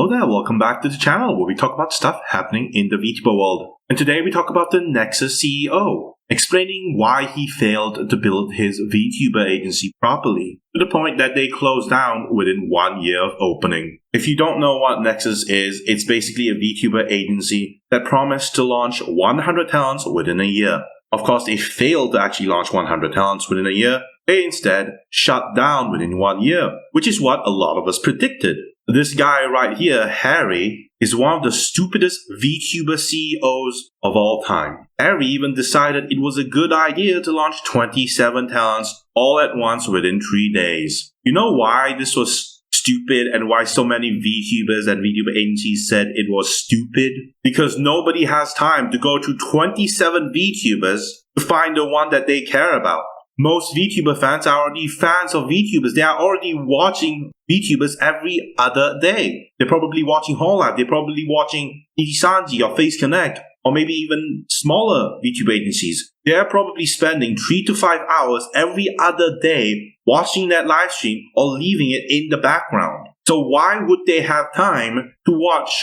Hello there, welcome back to the channel where we talk about stuff happening in the VTuber world. And today we talk about the Nexas CEO, explaining why he failed to build his VTuber agency properly, to the point that they closed down within 1 year of opening. If you don't know what Nexas is, it's basically a VTuber agency that promised to launch 100 talents within a year. Of course, they failed to actually launch 100 talents within a year. They instead shut down within 1 year, which is what a lot of us predicted. This guy right here, Harry, is one of the stupidest VTuber CEOs of all time. Harry even decided it was a good idea to launch 27 talents all at once within 3 days. You know why this was stupid and why so many VTubers and VTuber agencies said it was stupid? Because nobody has time to go to 27 VTubers to find the one that they care about. Most VTuber fans are already fans of VTubers. They are already watching VTubers every other day. They're probably watching Hololive. They're probably watching Nijisanji or Face Connect, or maybe even smaller VTuber agencies. They're probably spending 3 to 5 hours every other day watching that live stream or leaving it in the background. So why would they have time to watch,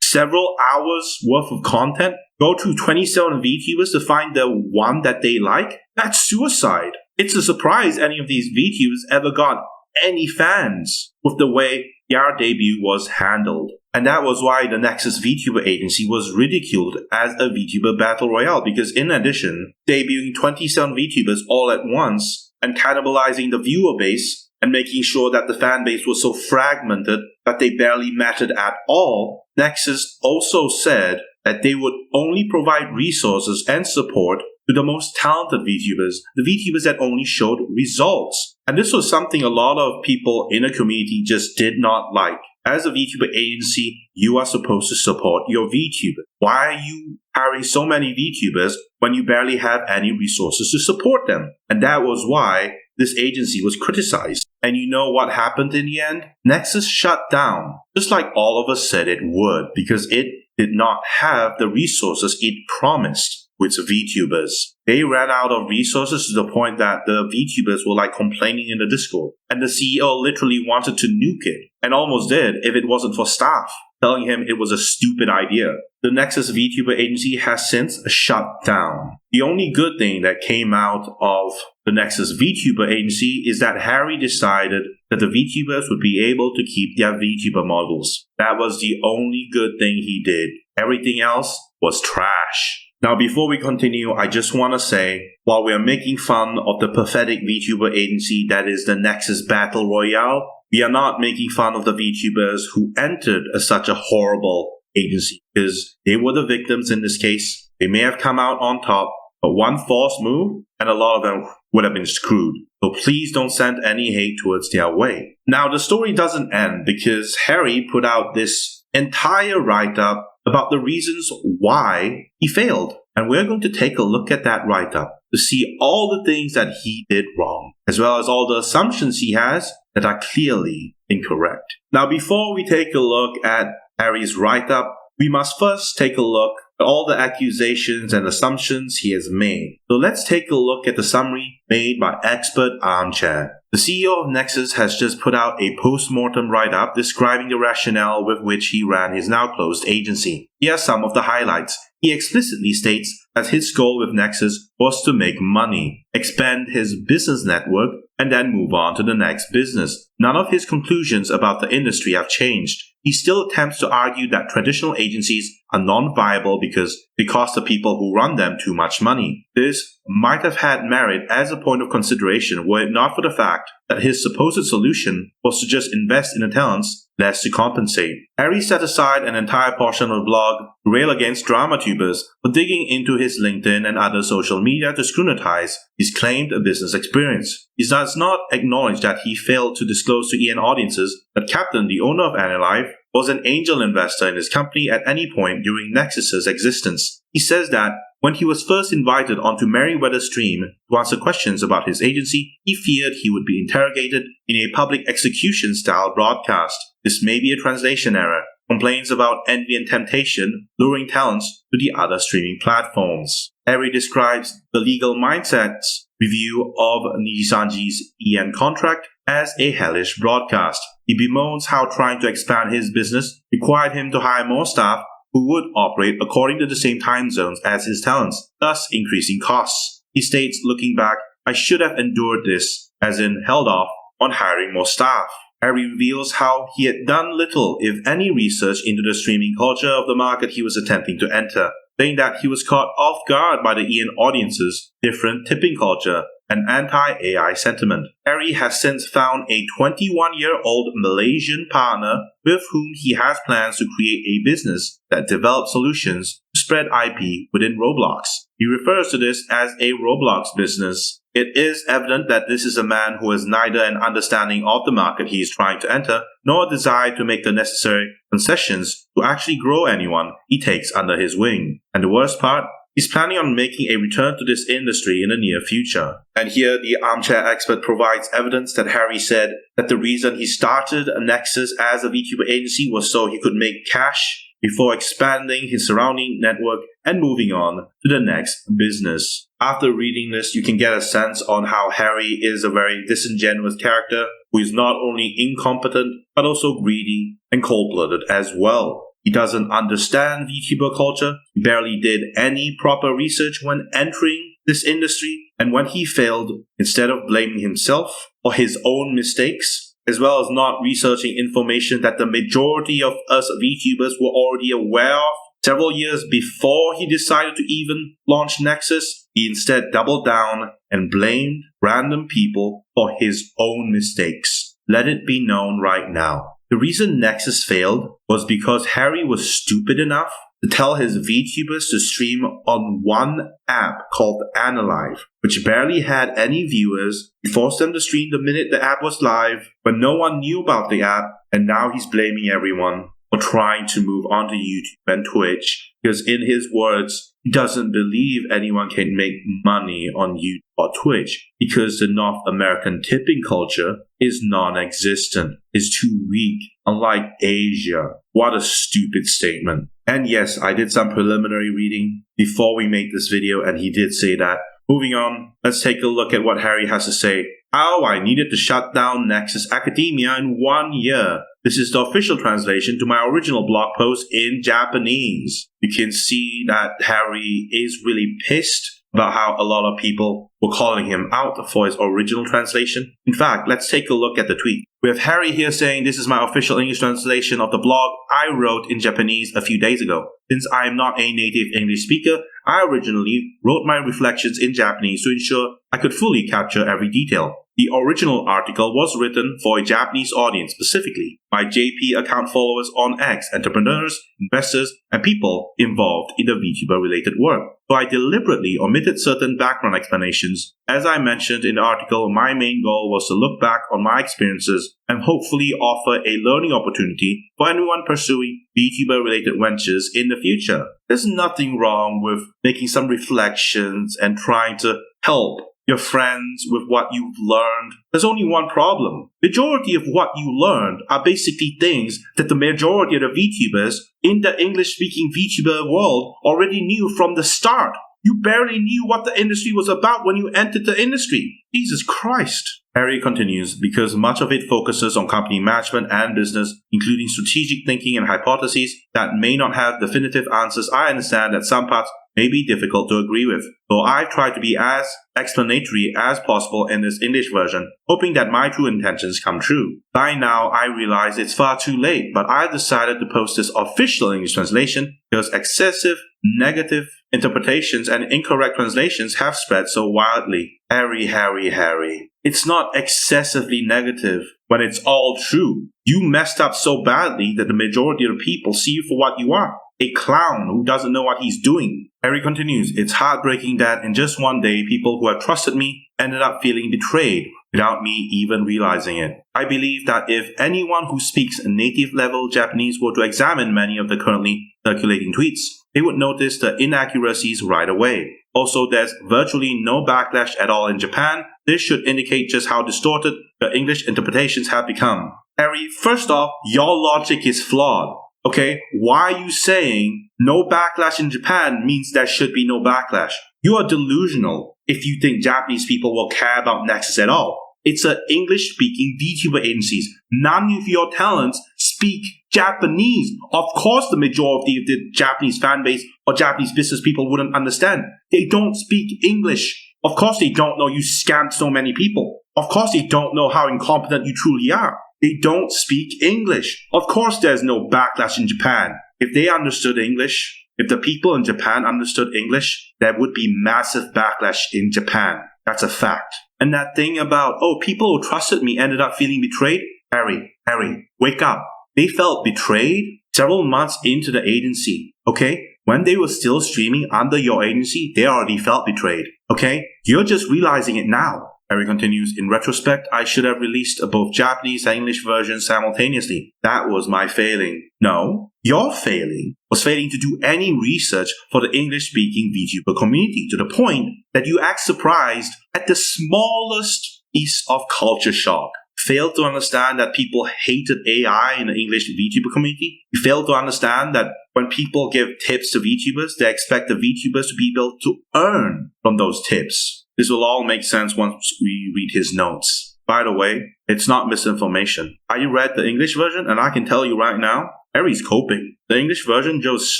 several hours worth of content? Go to 27 VTubers to find the one that they like? That's suicide. It's a surprise any of these VTubers ever got any fans with the way their debut was handled. And that was why the Nexas VTuber agency was ridiculed as a VTuber battle royale, because in addition, debuting 27 VTubers all at once and cannibalizing the viewer base and making sure that the fan base was so fragmented that they barely mattered at all, Nexas also said that they would only provide resources and support to the most talented VTubers, the VTubers that only showed results. And this was something a lot of people in a community just did not like. As a VTuber agency, you are supposed to support your VTubers. Why are you hiring so many VTubers when you barely have any resources to support them? And that was why this agency was criticized. And you know what happened in the end? Nexas shut down, just like all of us said it would, because it did not have the resources it promised with VTubers. They ran out of resources to the point that the VTubers were complaining in the Discord. And the CEO literally wanted to nuke it, and almost did if it wasn't for staff telling him it was a stupid idea. The Nexas VTuber agency has since shut down. The only good thing that came out of the Nexas VTuber agency is that Harry decided that the VTubers would be able to keep their VTuber models. That was the only good thing he did. Everything else was trash. Now, before we continue, I just want to say, while we are making fun of the pathetic VTuber agency that is the Nexas Battle Royale, we are not making fun of the VTubers who entered such a horrible agency, because they were the victims in this case. They may have come out on top, but one false move, and a lot of them would have been screwed. So please don't send any hate towards their way. Now, the story doesn't end, because Harry put out this entire write-up about the reasons why he failed. And we're going to take a look at that write-up to see all the things that he did wrong, as well as all the assumptions he has that are clearly incorrect. Now, before we take a look at Harry's write-up, we must first take a look at all the accusations and assumptions he has made. So let's take a look at the summary made by Expert Armchair. The CEO of Nexas has just put out a post-mortem write-up describing the rationale with which he ran his now closed agency. Here are some of the highlights. He explicitly states that his goal with Nexas was to make money, expand his business network, and then move on to the next business. None of his conclusions about the industry have changed. He still attempts to argue that traditional agencies are non-viable because they cost the people who run them too much money. This might have had merit as a point of consideration were it not for the fact that his supposed solution was to just invest in the talents less to compensate. Harry set aside an entire portion of the blog to rail against DramaTubers for digging into his LinkedIn and other social media to scrutinize his claimed business experience. He does not acknowledge that he failed to disclose to EN audiences that Captain, the owner of Anilive, was an angel investor in his company at any point during Nexus' existence. He says that when he was first invited onto Merryweather's stream to answer questions about his agency, he feared he would be interrogated in a public execution-style broadcast. This may be a translation error. Complaints about envy and temptation luring talents to the other streaming platforms. Harry describes the legal mindset's review of Nijisanji's EN contract as a hellish broadcast. He bemoans how trying to expand his business required him to hire more staff who would operate according to the same time zones as his talents, thus increasing costs. He states, looking back, "I should have endured this," as in held off on hiring more staff. Harry reveals how he had done little, if any, research into the streaming culture of the market he was attempting to enter, saying that he was caught off guard by the Ian audience's different tipping culture and anti-AI sentiment. Harry has since found a 21-year-old Malaysian partner with whom he has plans to create a business that develops solutions to spread IP within Roblox. He refers to this as a Roblox business. It is evident that this is a man who has neither an understanding of the market he is trying to enter, nor a desire to make the necessary concessions to actually grow anyone he takes under his wing. And the worst part? He's planning on making a return to this industry in the near future. And here, the armchair expert provides evidence that Harry said that the reason he started Nexas as a VTuber agency was so he could make cash before expanding his surrounding network and moving on to the next business. After reading this, you can get a sense on how Harry is a very disingenuous character who is not only incompetent, but also greedy and cold-blooded as well. He doesn't understand VTuber culture, he barely did any proper research when entering this industry, and when he failed, instead of blaming himself or his own mistakes, as well as not researching information that the majority of us VTubers were already aware of several years before he decided to even launch Nexas, he instead doubled down and blamed random people for his own mistakes. Let it be known right now. The reason Nexas failed was because Harry was stupid enough to tell his VTubers to stream on one app called Anilive, which barely had any viewers. He forced them to stream the minute the app was live, but no one knew about the app, and now he's blaming everyone for trying to move onto YouTube and Twitch, because in his words, he doesn't believe anyone can make money on YouTube or Twitch because the North American tipping culture is non-existent, is too weak, unlike Asia. What a stupid statement. And yes, I did some preliminary reading before we made this video, and he did say that. Moving on, let's take a look at what Harry has to say. "Oh, I needed to shut down Nexas Academia in 1 year. This is the official translation to my original blog post in Japanese." You can see that Harry is really pissed about how a lot of people were calling him out for his original translation. In fact, let's take a look at the tweet. We have Harry here saying, "This is my official English translation of the blog I wrote in Japanese a few days ago. Since I am not a native English speaker, I originally wrote my reflections in Japanese to ensure I could fully capture every detail. The original article was written for a Japanese audience specifically. My JP account followers on X, entrepreneurs, investors, and people involved in the VTuber-related work. So I deliberately omitted certain background explanations. As I mentioned in the article, my main goal was to look back on my experiences and hopefully offer a learning opportunity for anyone pursuing VTuber-related ventures in the future. There's nothing wrong with making some reflections and trying to help your friends with what you've learned. There's only one problem. Majority of what you learned are basically things that the majority of the VTubers in the English-speaking VTuber world already knew from the start. You barely knew what the industry was about when you entered the industry. Jesus Christ. Harry continues, because much of it focuses on company management and business, including strategic thinking and hypotheses that may not have definitive answers. I understand that some parts may be difficult to agree with, so I've tried to be as explanatory as possible in this English version, hoping that my true intentions come true. By now, I realize it's far too late, but I've decided to post this official English translation because excessive negative interpretations and incorrect translations have spread so wildly. Harry. It's not excessively negative when it's all true. You messed up so badly that the majority of the people see you for what you are. A clown who doesn't know what he's doing. Harry continues, it's heartbreaking that in just one day, people who have trusted me ended up feeling betrayed without me even realizing it. I believe that if anyone who speaks native-level Japanese were to examine many of the currently circulating tweets, they would notice the inaccuracies right away. Also, there's virtually no backlash at all in Japan. This should indicate just how distorted the English interpretations have become. Harry, first off, your logic is flawed. Okay, why are you saying no backlash in Japan means there should be no backlash? You are delusional if you think Japanese people will care about Nexas at all. It's an English-speaking VTuber agencies. None of your talents speak Japanese. Of course, the majority of the Japanese fan base or Japanese business people wouldn't understand. They don't speak English. Of course, they don't know you scammed so many people. Of course, they don't know how incompetent you truly are. They don't speak English. Of course, there's no backlash in Japan. If they understood English, if the people in Japan understood English, there would be massive backlash in Japan. That's a fact. And that thing about, people who trusted me ended up feeling betrayed? Harry, wake up. They felt betrayed several months into the agency, okay? When they were still streaming under your agency, they already felt betrayed, okay? You're just realizing it now. Harry continues, in retrospect, I should have released both Japanese and English versions simultaneously. That was my failing. No, your failing was failing to do any research for the English-speaking VTuber community to the point that you act surprised at the smallest piece of culture shock. Failed to understand that people hated AI in the English VTuber community. You failed to understand that when people give tips to VTubers, they expect the VTubers to be able to earn from those tips. This will all make sense once we read his notes. By the way, it's not misinformation. I read the English version and I can tell you right now, Harry's coping. The English version just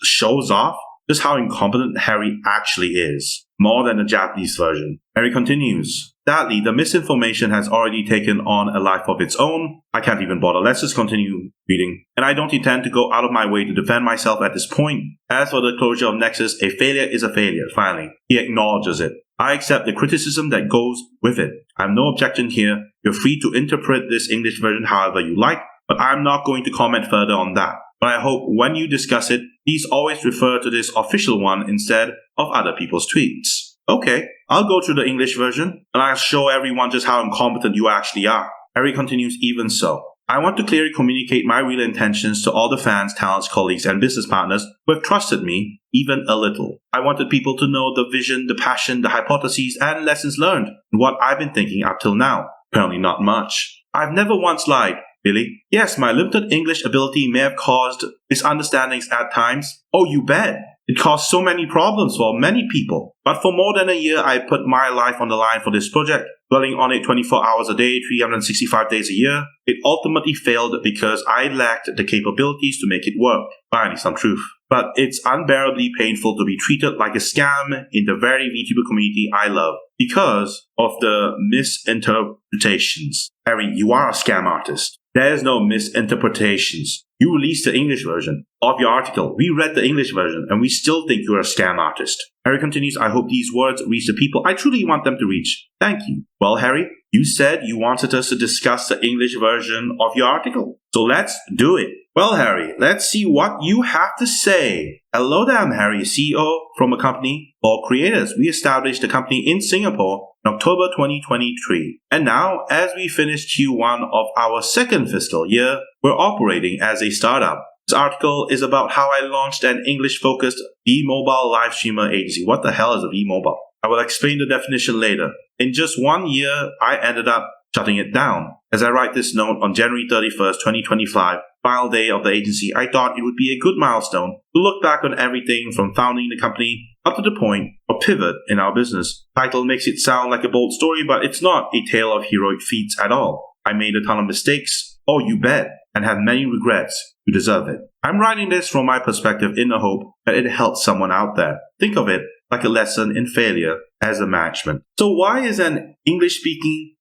shows off just how incompetent Harry actually is, more than the Japanese version. Harry continues, sadly, the misinformation has already taken on a life of its own. I can't even bother. Let's just continue reading. And I don't intend to go out of my way to defend myself at this point. As for the closure of Nexas, a failure is a failure, finally. He acknowledges it. I accept the criticism that goes with it. I have no objection here. You're free to interpret this English version however you like, but I'm not going to comment further on that. But I hope when you discuss it, please always refer to this official one instead of other people's tweets. Okay, I'll go through the English version, and I'll show everyone just how incompetent you actually are. Harry continues, even so. I want to clearly communicate my real intentions to all the fans, talents, colleagues, and business partners who have trusted me, even a little. I wanted people to know the vision, the passion, the hypotheses, and lessons learned, and what I've been thinking up till now. Apparently not much. I've never once lied. Really? Yes, my limited English ability may have caused misunderstandings at times. Oh, you bet. It caused so many problems for many people. But for more than a year, I put my life on the line for this project, dwelling on it 24 hours a day, 365 days a year. It ultimately failed because I lacked the capabilities to make it work. Finally, some truth. But it's unbearably painful to be treated like a scam in the very VTuber community I love because of the misinterpretations. Harry, you are a scam artist. There's no misinterpretations. You released the English version of your article. We read the English version, and we still think you're a scam artist. Harry continues, I hope these words reach the people I truly want them to reach. Thank you. Well, Harry, you said you wanted us to discuss the English version of your article. So let's do it. Well, Harry, let's see what you have to say. Hello there, I'm Harry, CEO from a company called Creators. We established the company in Singapore in October 2023. And now, as we finish Q1 of our second fiscal year, we're operating as a startup. This article is about how I launched an English-focused V-Mobile live streamer agency. What the hell is a V-Mobile? I will explain the definition later. In just 1 year, I ended up shutting it down. As I write this note on January 31st, 2025, final day of the agency, I thought it would be a good milestone to look back on everything from founding the company up to the point of pivot in our business. Title makes it sound like a bold story, but it's not a tale of heroic feats at all. I made a ton of mistakes. Oh, you bet. And have many regrets. You deserve it. I'm writing this from my perspective in the hope that it helps someone out there. Think of it like a lesson in failure as a management. So what is an English-speaking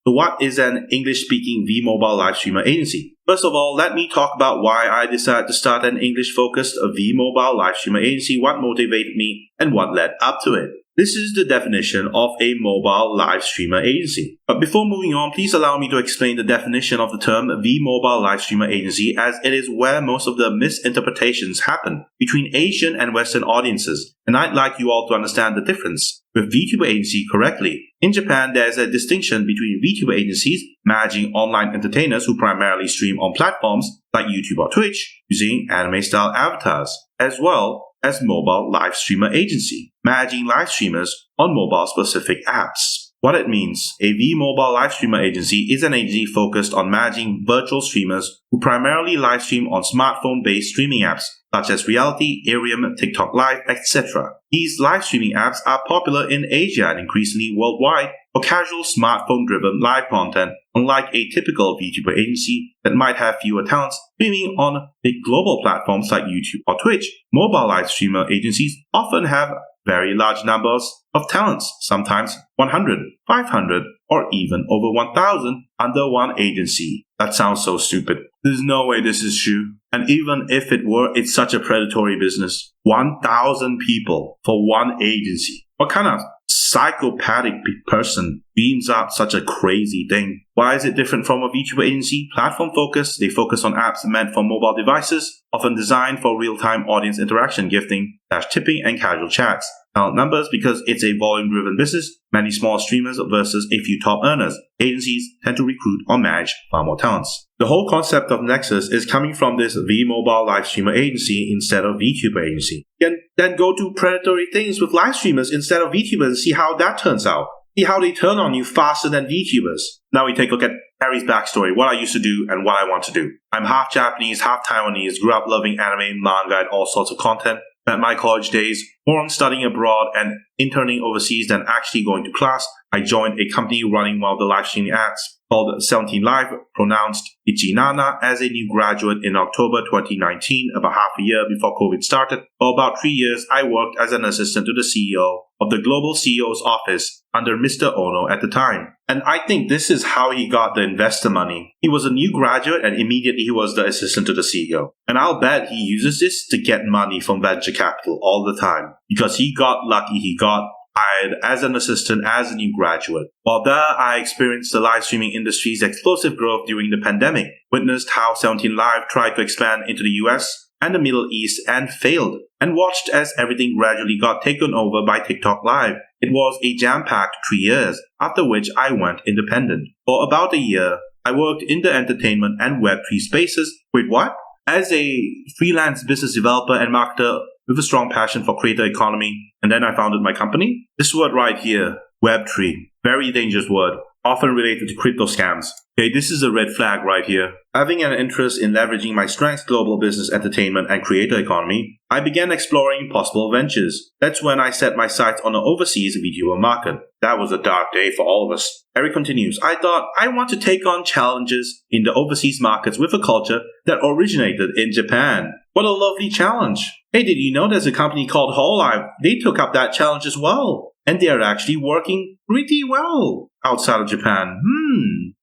V-Mobile live streamer agency? First of all, let me talk about why I decided to start an English-focused V-Mobile live streamer agency, what motivated me, and what led up to it. This is the definition of a mobile live streamer agency. But before moving on, please allow me to explain the definition of the term V-Mobile live streamer agency, as it is where most of the misinterpretations happen between Asian and Western audiences, and I'd like you all to understand the difference with VTuber agency correctly. In Japan, there's a distinction between VTuber agencies managing online entertainers who primarily stream on platforms like YouTube or Twitch using anime-style avatars, as well as mobile live streamer agency, managing live streamers on mobile-specific apps. What it means: a V-Mobile live streamer agency is an agency focused on managing virtual streamers who primarily live stream on smartphone-based streaming apps such as Reality, Arium, TikTok Live, etc. These live streaming apps are popular in Asia and increasingly worldwide for casual smartphone-driven live content, unlike a typical VTuber agency that might have fewer talents streaming on big global platforms like YouTube or Twitch. Mobile live streamer agencies often have very large numbers of talents, sometimes 100, 500, or even over 1,000 under one agency. That sounds so stupid. There's no way this is true. And even if it were, it's such a predatory business. 1,000 people for one agency. What kind of psychopathic person beams up such a crazy thing? Why is it different from a VTuber agency? Platform focus. They focus on apps meant for mobile devices, often designed for real-time audience interaction, gifting, tipping, and casual chats. Talent numbers because it's a volume-driven business, many small streamers versus a few top earners. Agencies tend to recruit or manage far more talents. The whole concept of Nexas is coming from this V-Mobile live streamer agency instead of VTuber agency. Then go do predatory things with live streamers instead of VTubers and see how that turns out. See how they turn on you faster than VTubers. Now we take a look at Harry's backstory, what I used to do and what I want to do. I'm half Japanese, half Taiwanese, grew up loving anime, manga, and all sorts of content. Spent my college days more on studying abroad and interning overseas than actually going to class. I joined a company running one of the live streaming apps called 17 Live, pronounced Ichinana, as a new graduate in October 2019, about half a year before COVID started. For about 3 years, I worked as an assistant to the CEO of the global CEO's office under Mr. Ono at the time. And I think this is how he got the investor money. He was a new graduate and immediately he was the assistant to the CEO. And I'll bet he uses this to get money from venture capital all the time. Because he got lucky, he got hired as an assistant as a new graduate. While there, I experienced the live streaming industry's explosive growth during the pandemic, witnessed how 17 Live tried to expand into the US and the Middle East and failed, and watched as everything gradually got taken over by TikTok Live. It was a jam-packed 3 years, after which I went independent. For about a year, I worked in the entertainment and Web3 spaces. Wait, what? As a freelance business developer and marketer with a strong passion for creator economy, and then I founded my company. This word right here, Web3, very dangerous word, often related to crypto scams. Okay, this is a red flag right here. Having an interest in leveraging my strengths, global business, entertainment, and creator economy, I began exploring possible ventures. That's when I set my sights on the overseas VTuber market. That was a dark day for all of us. Eric continues, I thought I want to take on challenges in the overseas markets with a culture that originated in Japan. What a lovely challenge. Hey, did you know there's a company called Hololive? They took up that challenge as well. And they are actually working pretty well outside of Japan.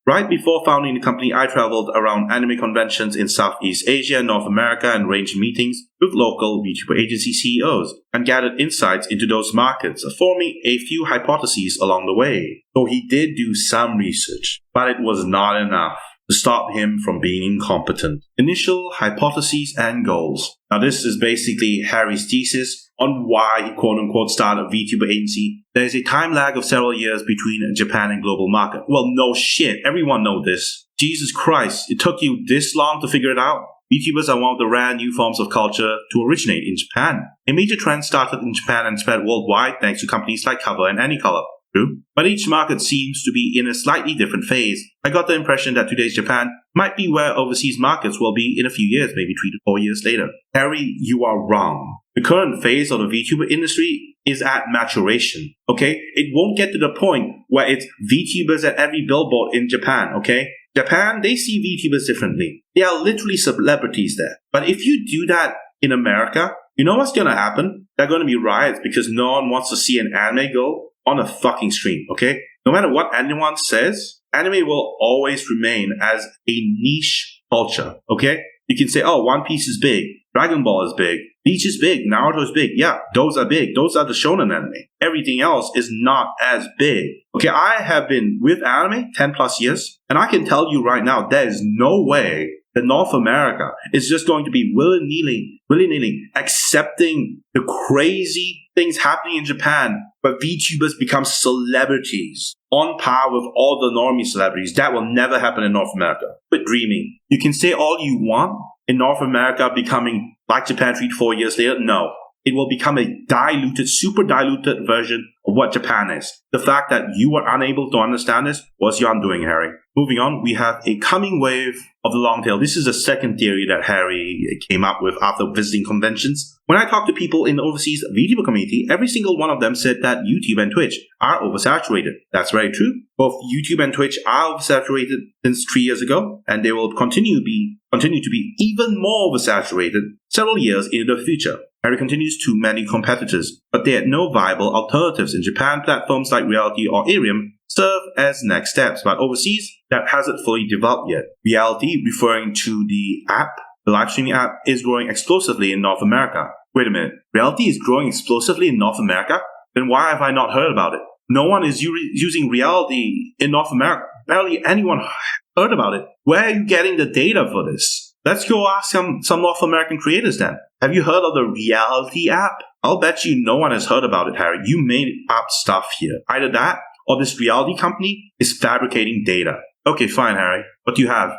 Right before founding the company, I traveled around anime conventions in Southeast Asia and North America and arranged meetings with local VTuber agency CEOs and gathered insights into those markets, forming a few hypotheses along the way. So he did do some research, but it was not enough to stop him from being incompetent. Initial hypotheses and goals. Now this is basically Harry's thesis on why he quote-unquote started a VTuber agency. There is a time lag of several years between Japan and global market. Well, no shit. Everyone knows this. Jesus Christ. It took you this long to figure it out? VTubers are one of the rare new forms of culture to originate in Japan. A major trend started in Japan and spread worldwide thanks to companies like Cover and Anycolor. True. But each market seems to be in a slightly different phase. I got the impression that today's Japan might be where overseas markets will be in a few years, maybe 3 to 4 years later. Harry, you are wrong. The current phase of the VTuber industry is at maturation, okay? It won't get to the point where it's VTubers at every billboard in Japan, okay? Japan, they see VTubers differently. They are literally celebrities there. But if you do that in America, you know what's gonna happen? There are gonna be riots because no one wants to see an anime girl on a fucking stream, okay? No matter what anyone says, anime will always remain as a niche culture, okay? You can say, oh, One Piece is big, Dragon Ball is big, Bleach is big, Naruto is big. Yeah, those are big. Those are the shonen anime. Everything else is not as big. Okay, I have been with anime 10 plus years, and I can tell you right now, there is no way that North America is just going to be willy-nilly accepting the crazy things happening in Japan where VTubers become celebrities on par with all the normie celebrities. That will never happen in North America. Quit dreaming. You can say all you want in North America becoming like Japan 3 to 4 years later. No. It will become a diluted, super diluted version of of what Japan is. The fact that you were unable to understand this was your undoing, Harry. Moving on, we have a coming wave of the long tail. This is the second theory that Harry came up with after visiting conventions. When I talked to people in the overseas VTuber community, every single one of them said that YouTube and Twitch are oversaturated. That's very true. Both YouTube and Twitch are oversaturated since 3 years ago, and they will continue to be even more oversaturated several years into the future. Harry continues to many competitors, but they had no viable alternatives. In Japan, platforms like Reality or Arium serve as next steps, but overseas, that hasn't fully developed yet. Reality, referring to the app, the live streaming app, is growing explosively in North America. Wait a minute, Reality is growing explosively in North America? Then why have I not heard about it? No one is using Reality in North America. Barely anyone heard about it. Where are you getting the data for this? Let's go ask some North American creators then. Have you heard of the Reality app? I'll bet you no one has heard about it, Harry. You made up stuff here. Either that, or this Reality company is fabricating data. Okay, fine, Harry. What do you have?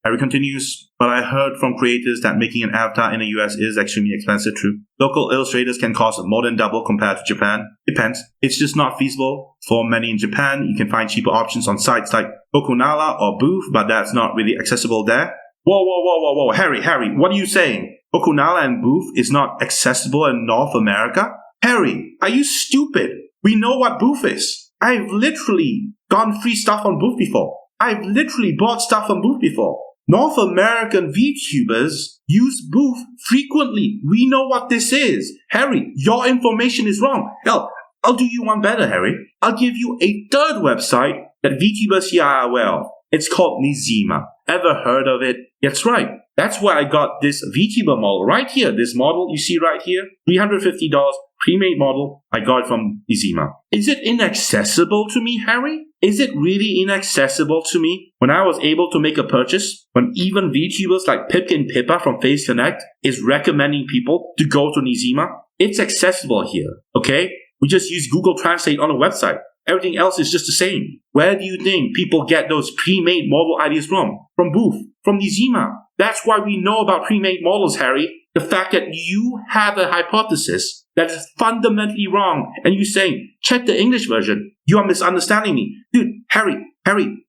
Harry continues, but I heard from creators that making an avatar in the US is extremely expensive too. Local illustrators can cost more than double compared to Japan. Depends. It's just not feasible for many in Japan. You can find cheaper options on sites like Bokunala or Booth, but that's not really accessible there. Whoa, Harry, what are you saying? Bokunala and Booth is not accessible in North America? Harry, are you stupid? We know what Booth is. I've literally gotten free stuff on Booth before. I've literally bought stuff on Booth before. North American VTubers use Booth frequently. We know what this is. Harry, your information is wrong. Hell, I'll do you one better, Harry. I'll give you a third website that VTubers here are aware of. It's called Nizima. Ever heard of it? That's right. That's where I got this VTuber model right here. This model you see right here, $350, pre-made model. I got it from Nizima. Is it inaccessible to me, Harry? Is it really inaccessible to me? When I was able to make a purchase, when even VTubers like Pipkin Pippa from Face Connect is recommending people to go to Nizima, it's accessible here, okay? We just use Google Translate on the website. Everything else is just the same. Where do you think people get those pre-made model ideas from? From Booth, from Nizima. That's why we know about pre-made models, Harry. The fact that you have a hypothesis that is fundamentally wrong, and you saying, check the English version, you are misunderstanding me. Dude, Harry,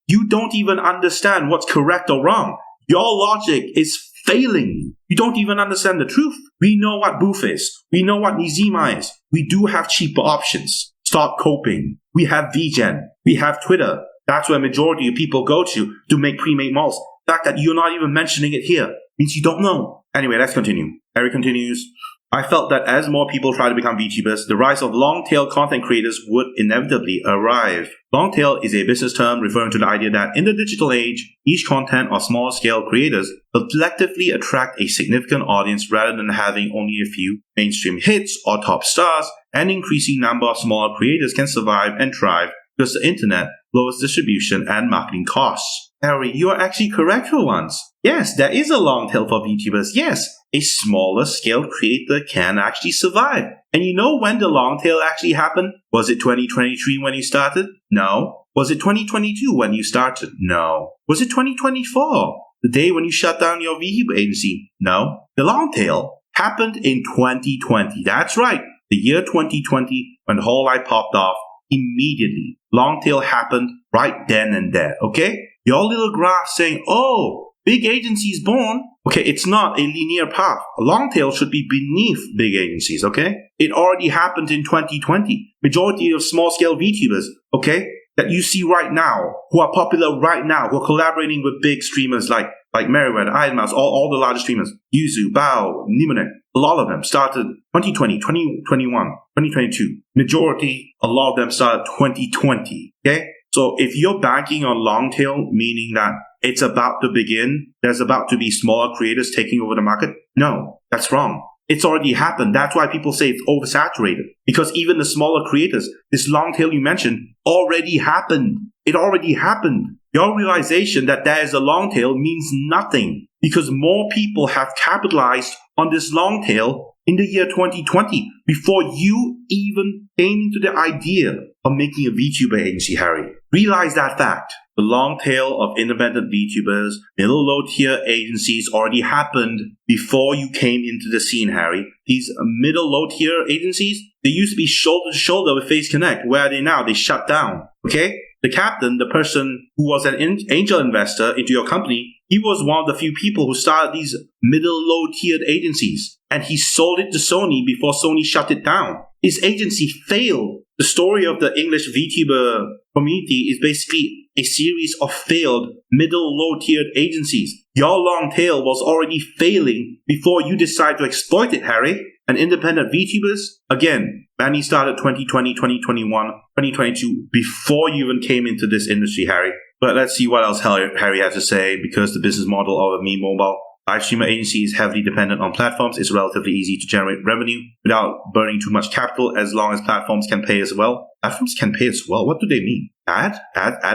you don't even understand what's correct or wrong. Your logic is failing you. You don't even understand the truth. We know what Booth is. We know what Nizima is. We do have cheaper options. Stop coping. We have VGen. We have Twitter. That's where majority of people go to make pre-made models. The fact that you're not even mentioning it here means you don't know. Anyway, let's continue. Harry continues, I felt that as more people try to become VTubers, the rise of long-tail content creators would inevitably arrive. Long-tail is a business term referring to the idea that in the digital age, niche content or small-scale creators will collectively attract a significant audience rather than having only a few mainstream hits or top stars. An increasing number of smaller creators can survive and thrive because the internet lowers distribution and marketing costs. Harry, you are actually correct for once. Yes, there is a long tail for VTubers. Yes, a smaller scale creator can actually survive. And you know when the long tail actually happened? Was it 2023 when you started? No. Was it 2022 when you started? No. Was it 2024? The day when you shut down your VTuber agency? No. The long tail happened in 2020. That's right. The year 2020 when the whole light popped off immediately. Long tail happened right then and there, okay? Your little graph saying, oh, big agencies born. Okay, it's not a linear path. A long tail should be beneath big agencies, okay? It already happened in 2020. Majority of small-scale VTubers, okay, that you see right now, who are popular right now, who are collaborating with big streamers like Merriweather, Ironmouse, all the largest streamers, Yuzu, Bao, Nimone, a lot of them started 2020, 2021, 2022. Majority, a lot of them started 2020, okay? So if you're banking on long tail, meaning that it's about to begin, there's about to be smaller creators taking over the market, no, that's wrong. It's already happened. That's why people say it's oversaturated. Because even the smaller creators, this long tail you mentioned, already happened. It already happened. Your realization that there is a long tail means nothing because more people have capitalized on this long tail in the year 2020 before you even came into the idea of making a VTuber agency, Harry. Realize that fact. The long tail of independent VTubers, middle low-tier agencies already happened before you came into the scene, Harry. These middle low-tier agencies, they used to be shoulder to shoulder with Face Connect. Where are they now? They shut down. Okay? The captain, the person who was an angel investor into your company, he was one of the few people who started these middle low-tiered agencies. And he sold it to Sony before Sony shut it down. His agency failed. The story of the English VTuber community is basically a series of failed middle low-tiered agencies. Your long tail was already failing before you decided to exploit it, Harry. And independent VTubers, again, many started 2020, 2021, 2022 before you even came into this industry, Harry. But let's see what else Harry has to say, because the business model of a Me Mobile live streamer agency is heavily dependent on platforms. It's relatively easy to generate revenue without burning too much capital, as long as platforms can pay as well. Platforms can pay as well? What do they mean? Ad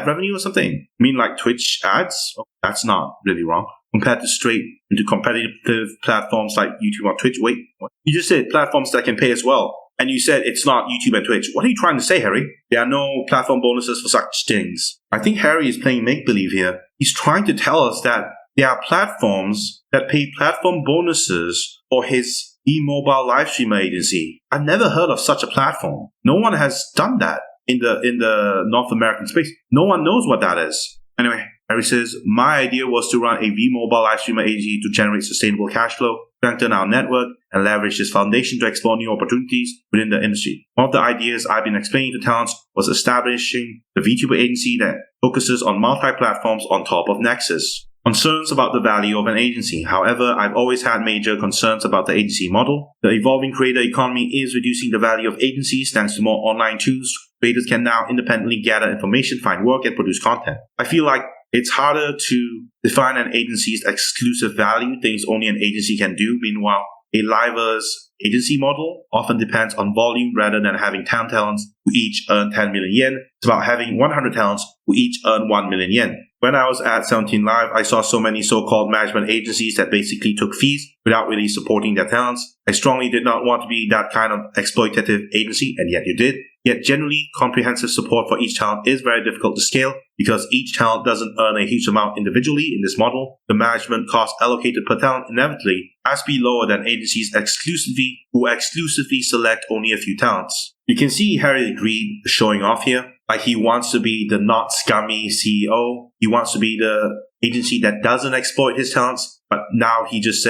revenue or something? You mean like Twitch ads? Oh, that's not really wrong. Compared to straight into competitive platforms like YouTube or Twitch. Wait, what? You just said platforms that can pay as well. And you said it's not YouTube and Twitch. What are you trying to say, Harry? There are no platform bonuses for such things. I think Harry is playing make-believe here. He's trying to tell us that there are platforms that pay platform bonuses for his e-mobile live streamer agency. I've never heard of such a platform. No one has done that in the North American space. No one knows what that is. Anyway, Harry says, my idea was to run a V-mobile live streamer agency to generate sustainable cash flow, strengthen our network, and leverage this foundation to explore new opportunities within the industry. One of the ideas I've been explaining to talents was establishing the VTuber agency that focuses on multi-platforms on top of Nexas. Concerns about the value of an agency. However, I've always had major concerns about the agency model. The evolving creator economy is reducing the value of agencies thanks to more online tools. Creators can now independently gather information, find work, and produce content. I feel like it's harder to define an agency's exclusive value, things only an agency can do. Meanwhile, a liver's agency model often depends on volume rather than having 10 talents who each earn 10 million yen. It's about having 100 talents who each earn 1 million yen. When I was at 17 Live, I saw so many so-called management agencies that basically took fees without really supporting their talents. I strongly did not want to be that kind of exploitative agency, and yet you did. Yet generally, comprehensive support for each talent is very difficult to scale because each talent doesn't earn a huge amount individually in this model. The management cost allocated per talent inevitably has to be lower than agencies who exclusively select only a few talents. You can see Harry's greed showing off here. Like, he wants to be the not scummy CEO. He wants to be the agency that doesn't exploit his talents. But now he just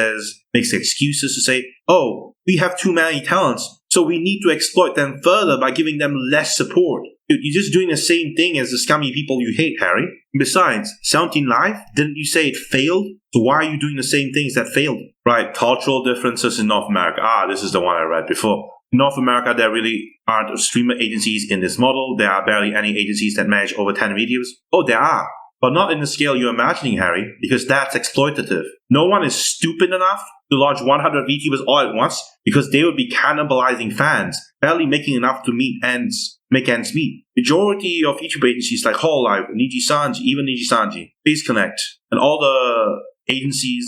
makes excuses to say, oh, we have too many talents, so we need to exploit them further by giving them less support. Dude, you're just doing the same thing as the scummy people you hate, Harry. Besides, 17 Live, didn't you say it failed? So why are you doing the same things that failed? Right, cultural differences in North America. This is the one I read before. In North America, there really aren't streamer agencies in this model. There are barely any agencies that manage over 10 videos. Oh, there are. But not in the scale you're imagining, Harry, because that's exploitative. No one is stupid enough to launch 100 VTubers all at once because they would be cannibalizing fans, barely making enough to make ends meet. Majority of VTuber agencies like Hololive, even Nijisanji, Face Connect, and all the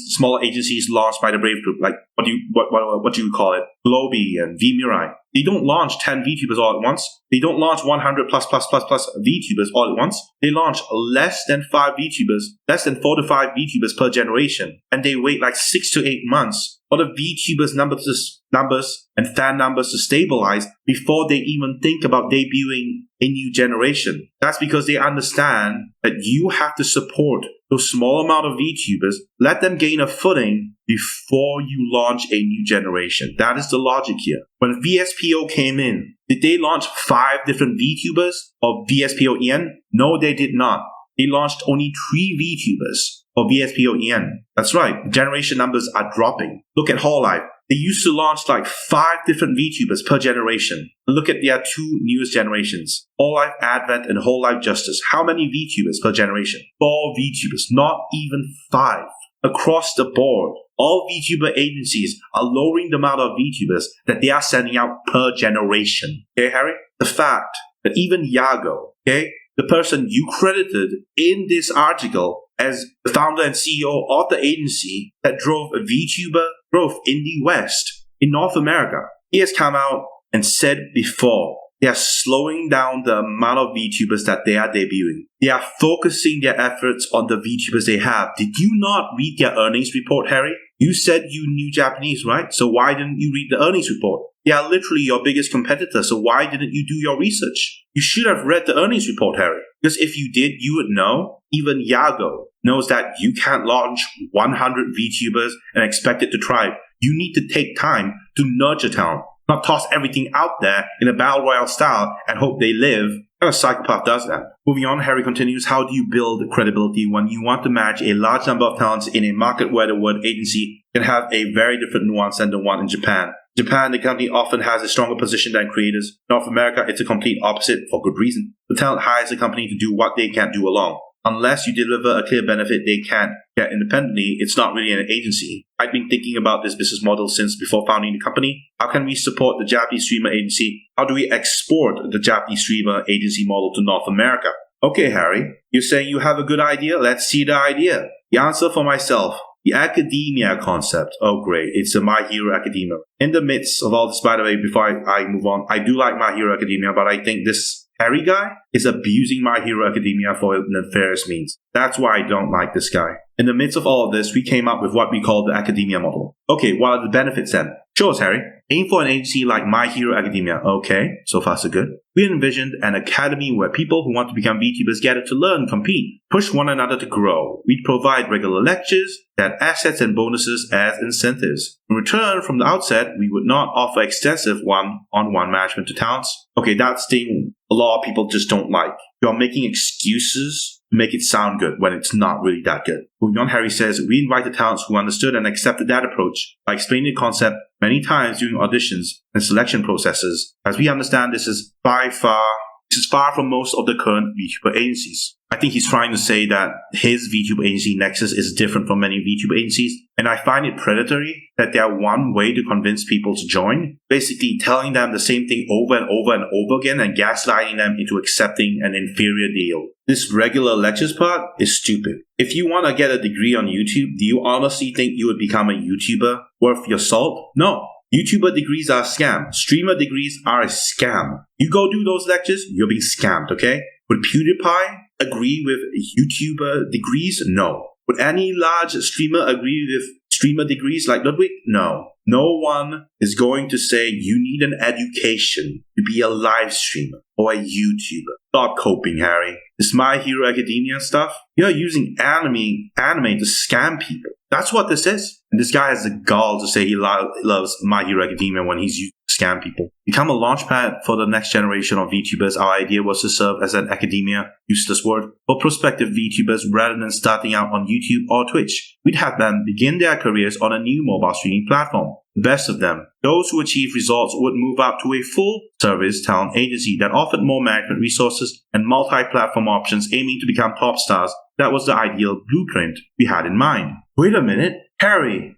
smaller agencies launched by the Brave Group, like what do you call it? Globy and VMirai. They don't launch 10 VTubers all at once. They don't launch 100 plus VTubers all at once. They launch less than 4 to 5 VTubers per generation. And they wait like 6 to 8 months for the VTubers numbers and fan numbers to stabilize before they even think about debuting a new generation. That's because they understand that you have to support those small amount of VTubers, let them gain a footing before you launch a new generation. That is the logic here. When VSPO came in, did they launch 5 different VTubers or VSPO EN? No, they did not. They launched only 3 VTubers for VSPO EN. That's right, generation numbers are dropping. Look at Hololive. They used to launch like 5 different VTubers per generation. And look at their 2 newest generations, Hololive Advent and Hololive Justice. How many VTubers per generation? 4 VTubers, not even 5. Across the board, all VTuber agencies are lowering the amount of VTubers that they are sending out per generation. Okay, Harry? The fact that even Yago, okay, the person you credited in this article as the founder and CEO of the agency that drove VTuber growth in the West, in North America, he has come out and said before They are slowing down the amount of VTubers that they are debuting. They are focusing their efforts on the VTubers they have. Did you not read their earnings report, Harry? You said you knew Japanese, right? So why didn't you read the earnings report? They are literally your biggest competitor, so why didn't you do your research? You should have read the earnings report, Harry. Because if you did, you would know. Even Yago knows that you can't launch 100 VTubers and expect it to thrive. You need to take time to nurture talent, not toss everything out there in a battle royale style and hope they live. A psychopath does that. Moving on, Harry continues, how do you build credibility when you want to manage a large number of talents in a market where the word agency can have a very different nuance than the one in Japan? Japan, the company often has a stronger position than creators. North America, it's a complete opposite for good reason. The talent hires the company to do what they can't do alone. Unless you deliver a clear benefit they can't get independently, it's not really an agency. I've been thinking about this business model since before founding the company. How can we support the Japanese streamer agency? How do we export the Japanese streamer agency model to North America? Okay, Harry, you're saying you have a good idea? Let's see the idea. The answer for myself. The academia concept. Oh, great. It's a My Hero Academia. In the midst of all this, by the way, before I move on, I do like My Hero Academia, but I think this Harry guy is abusing My Hero Academia for nefarious means. That's why I don't like this guy. In the midst of all of this, we came up with what we call the academia model. Okay, what are the benefits then? Sure, Harry. Aim for an agency like My Hero Academia. Okay, so far so good. We envisioned an academy where people who want to become VTubers gather to learn, compete, push one another to grow. We'd provide regular lectures, that assets and bonuses as incentives. In return, from the outset, we would not offer extensive one-on-one management to talents. Okay, that's the thing a lot of people just don't like. You're making excuses to make it sound good when it's not really that good. Moving on, Harry says, we invited talents who understood and accepted that approach by explaining the concept many times during auditions and selection processes. As we understand, this is far from most of the current VTuber agencies. I think he's trying to say that his VTuber agency, Nexas, is different from many VTuber agencies, and I find it predatory that they are one way to convince people to join, basically telling them the same thing over and over and over again and gaslighting them into accepting an inferior deal. This regular lectures part is stupid. If you want to get a degree on YouTube, do you honestly think you would become a YouTuber worth your salt? No. YouTuber degrees are a scam. Streamer degrees are a scam. You go do those lectures, you're being scammed, okay? Would PewDiePie agree with YouTuber degrees? No. Would any large streamer agree with streamer degrees like Ludwig? No. No one is going to say you need an education to be a live streamer or a YouTuber. Stop coping, Harry. This My Hero Academia stuff, you're using anime to scam people. That's what this is. And this guy has the gall to say he loves My Hero Academia when he's used to scam people. Become a launchpad for the next generation of VTubers. Our idea was to serve as an academia, useless word, for prospective VTubers rather than starting out on YouTube or Twitch. We'd have them begin their careers on a new mobile streaming platform. The best of them, those who achieve results, would move up to a full-service talent agency that offered more management resources and multi-platform options aiming to become top stars. That was the ideal blueprint we had in mind. Wait a minute. Harry.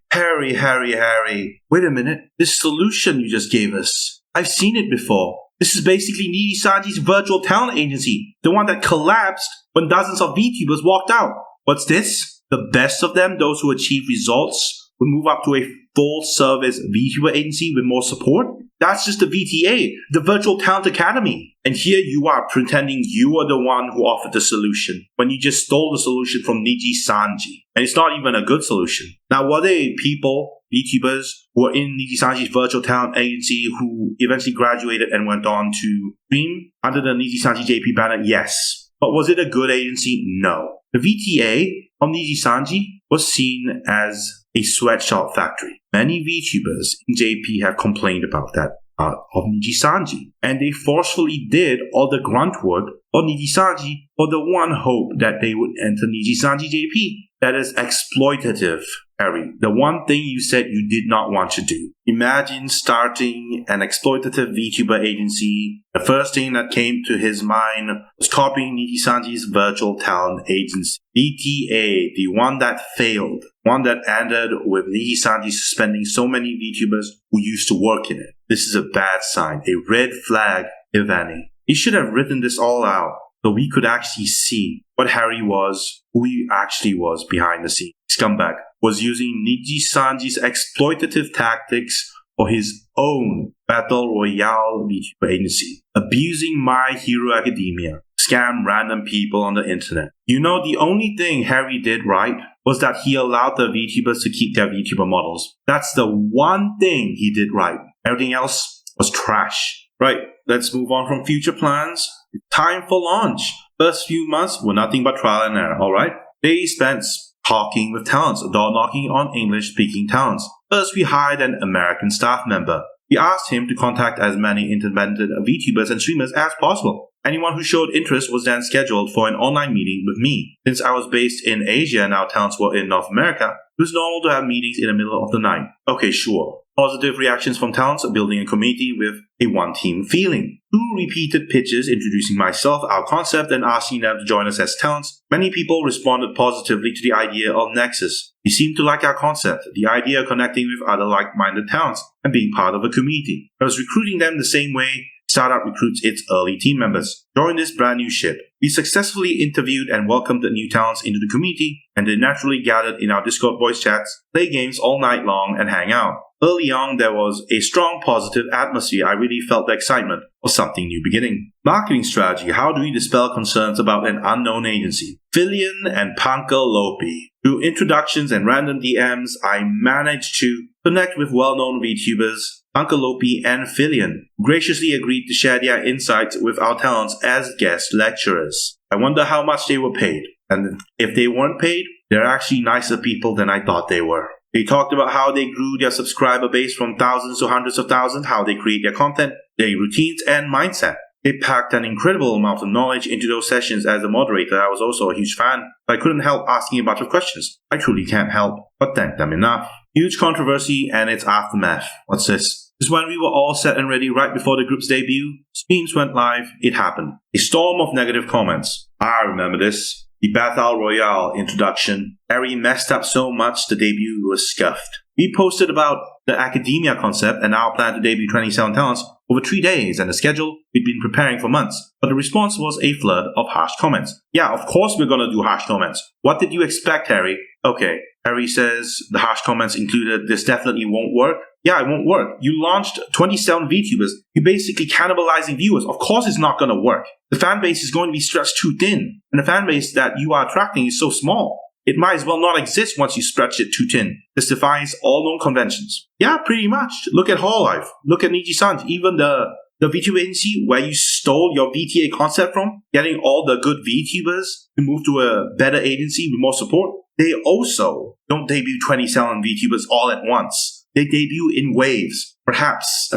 Wait a minute. This solution you just gave us, I've seen it before. This is basically Niji Sanji's virtual talent agency, the one that collapsed when dozens of VTubers walked out. What's this? The best of them, those who achieve results, would move up to a full-service VTuber agency with more support? That's just the VTA, the Virtual Talent Academy. And here you are pretending you are the one who offered the solution, when you just stole the solution from Niji Sanji. And it's not even a good solution. Now, were there people, VTubers, who were in Niji Sanji's Virtual Talent Agency who eventually graduated and went on to stream under the Niji Sanji JP banner? Yes. But was it a good agency? No. The VTA of Niji Sanji was seen as a sweatshop factory. Many VTubers in JP have complained about that part of Niji Sanji, and they forcefully did all the grunt work for Niji Sanji for the one hope that they would enter Niji Sanji JP. That is exploitative, Harry. The one thing you said you did not want to do. Imagine starting an exploitative VTuber agency. The first thing that came to his mind was copying Niji Sanji's virtual talent agency. VTA, the one that failed. One that ended with Niji Sanji suspending so many VTubers who used to work in it. This is a bad sign, a red flag, if any. He should have written this all out so we could actually see what Harry was, who he actually was behind the scenes. Scumbag was using Niji Sanji's exploitative tactics for his own Battle Royale VTuber agency, abusing My Hero Academia, scam random people on the internet. You know, the only thing Harry did right was that he allowed the VTubers to keep their VTuber models. That's the one thing he did right. Everything else was trash. Right, let's move on from future plans. Time for launch. First few months were nothing but trial and error, alright? They spent talking with talents, door knocking on English-speaking talents. First, we hired an American staff member. We asked him to contact as many independent VTubers and streamers as possible. Anyone who showed interest was then scheduled for an online meeting with me. Since I was based in Asia and our talents were in North America, it was normal to have meetings in the middle of the night. Okay, sure. Positive reactions from talents, building a community with a one-team feeling. 2 repeated pitches introducing myself, our concept, and asking them to join us as talents. Many people responded positively to the idea of Nexas. They seemed to like our concept, the idea of connecting with other like-minded talents, and being part of a community. I was recruiting them the same way startup recruits its early team members. Join this brand new ship. We successfully interviewed and welcomed the new talents into the community, and they naturally gathered in our Discord voice chats, play games all night long, and hang out. Early on, there was a strong positive atmosphere. I really felt the excitement of something new beginning. Marketing strategy. How do we dispel concerns about an unknown agency? Fillion and Pankalopi. Through introductions and random DMs, I managed to connect with well-known VTubers, Pankalopi and Fillion, who graciously agreed to share their insights with our talents as guest lecturers. I wonder how much they were paid. And if they weren't paid, they're actually nicer people than I thought they were. They talked about how they grew their subscriber base from thousands to hundreds of thousands, how they create their content, their routines, and mindset. They packed an incredible amount of knowledge into those sessions. As a moderator, I was also a huge fan, but I couldn't help asking a bunch of questions. I truly can't help but thank them enough. Huge controversy and its aftermath. What's this? This is when we were all set and ready right before the group's debut. Streams went live. It happened. A storm of negative comments. I remember this. The Battle Royale introduction. Harry messed up so much the debut was scuffed. We posted about the academia concept and our plan to debut 27 talents over 3 days and a schedule we'd been preparing for months. But the response was a flood of harsh comments. Yeah, of course we're gonna do harsh comments. What did you expect, Harry? Okay, Harry says the harsh comments included, this definitely won't work. Yeah, it won't work. You launched 27 VTubers. You're basically cannibalizing viewers. Of course it's not going to work. The fan base is going to be stretched too thin. And the fan base that you are attracting is so small. It might as well not exist once you stretch it too thin. This defies all known conventions. Yeah, pretty much. Look at Hololive. Look at Niji-san. Even the VTuber agency where you stole your VTA concept from, getting all the good VTubers to move to a better agency with more support, they also don't debut 27 VTubers all at once. They debut in waves. Perhaps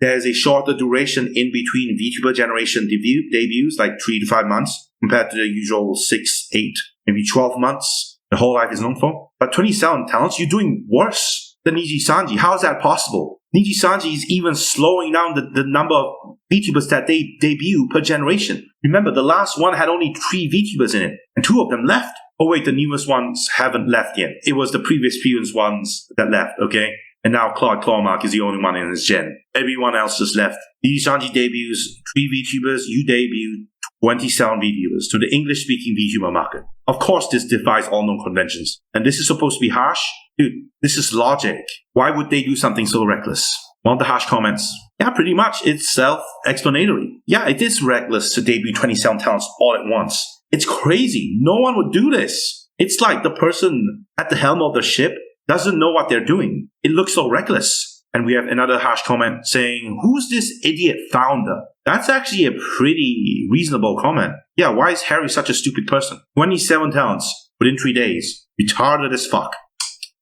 there's a shorter duration in between VTuber generation debuts, like 3 to 5 months, compared to the usual 6, 8, maybe 12 months the whole life is known for. But 27 talents, you're doing worse than Niji-sanji. How is that possible? Niji-sanji is even slowing down the number of VTubers that they debut per generation. Remember, the last one had only 3 VTubers in it, and 2 of them left. Oh wait, the newest ones haven't left yet. It was the previous ones that left, okay? And now Claude Clawmark is the only one in his gen. Everyone else just left. Niji-sanji debuts 3 VTubers, you debut 27 VTubers to the English-speaking VTuber market. Of course this defies all known conventions. And this is supposed to be harsh? Dude, this is logic. Why would they do something so reckless? One of the harsh comments. Yeah, pretty much. It's self-explanatory. Yeah, it is reckless to debut 27 talents all at once. It's crazy. No one would do this. It's like the person at the helm of the ship doesn't know what they're doing. It looks so reckless. And we have another harsh comment saying, who's this idiot founder? That's actually a pretty reasonable comment. Yeah, why is Harry such a stupid person? 27 talents within 3 days. Retarded as fuck.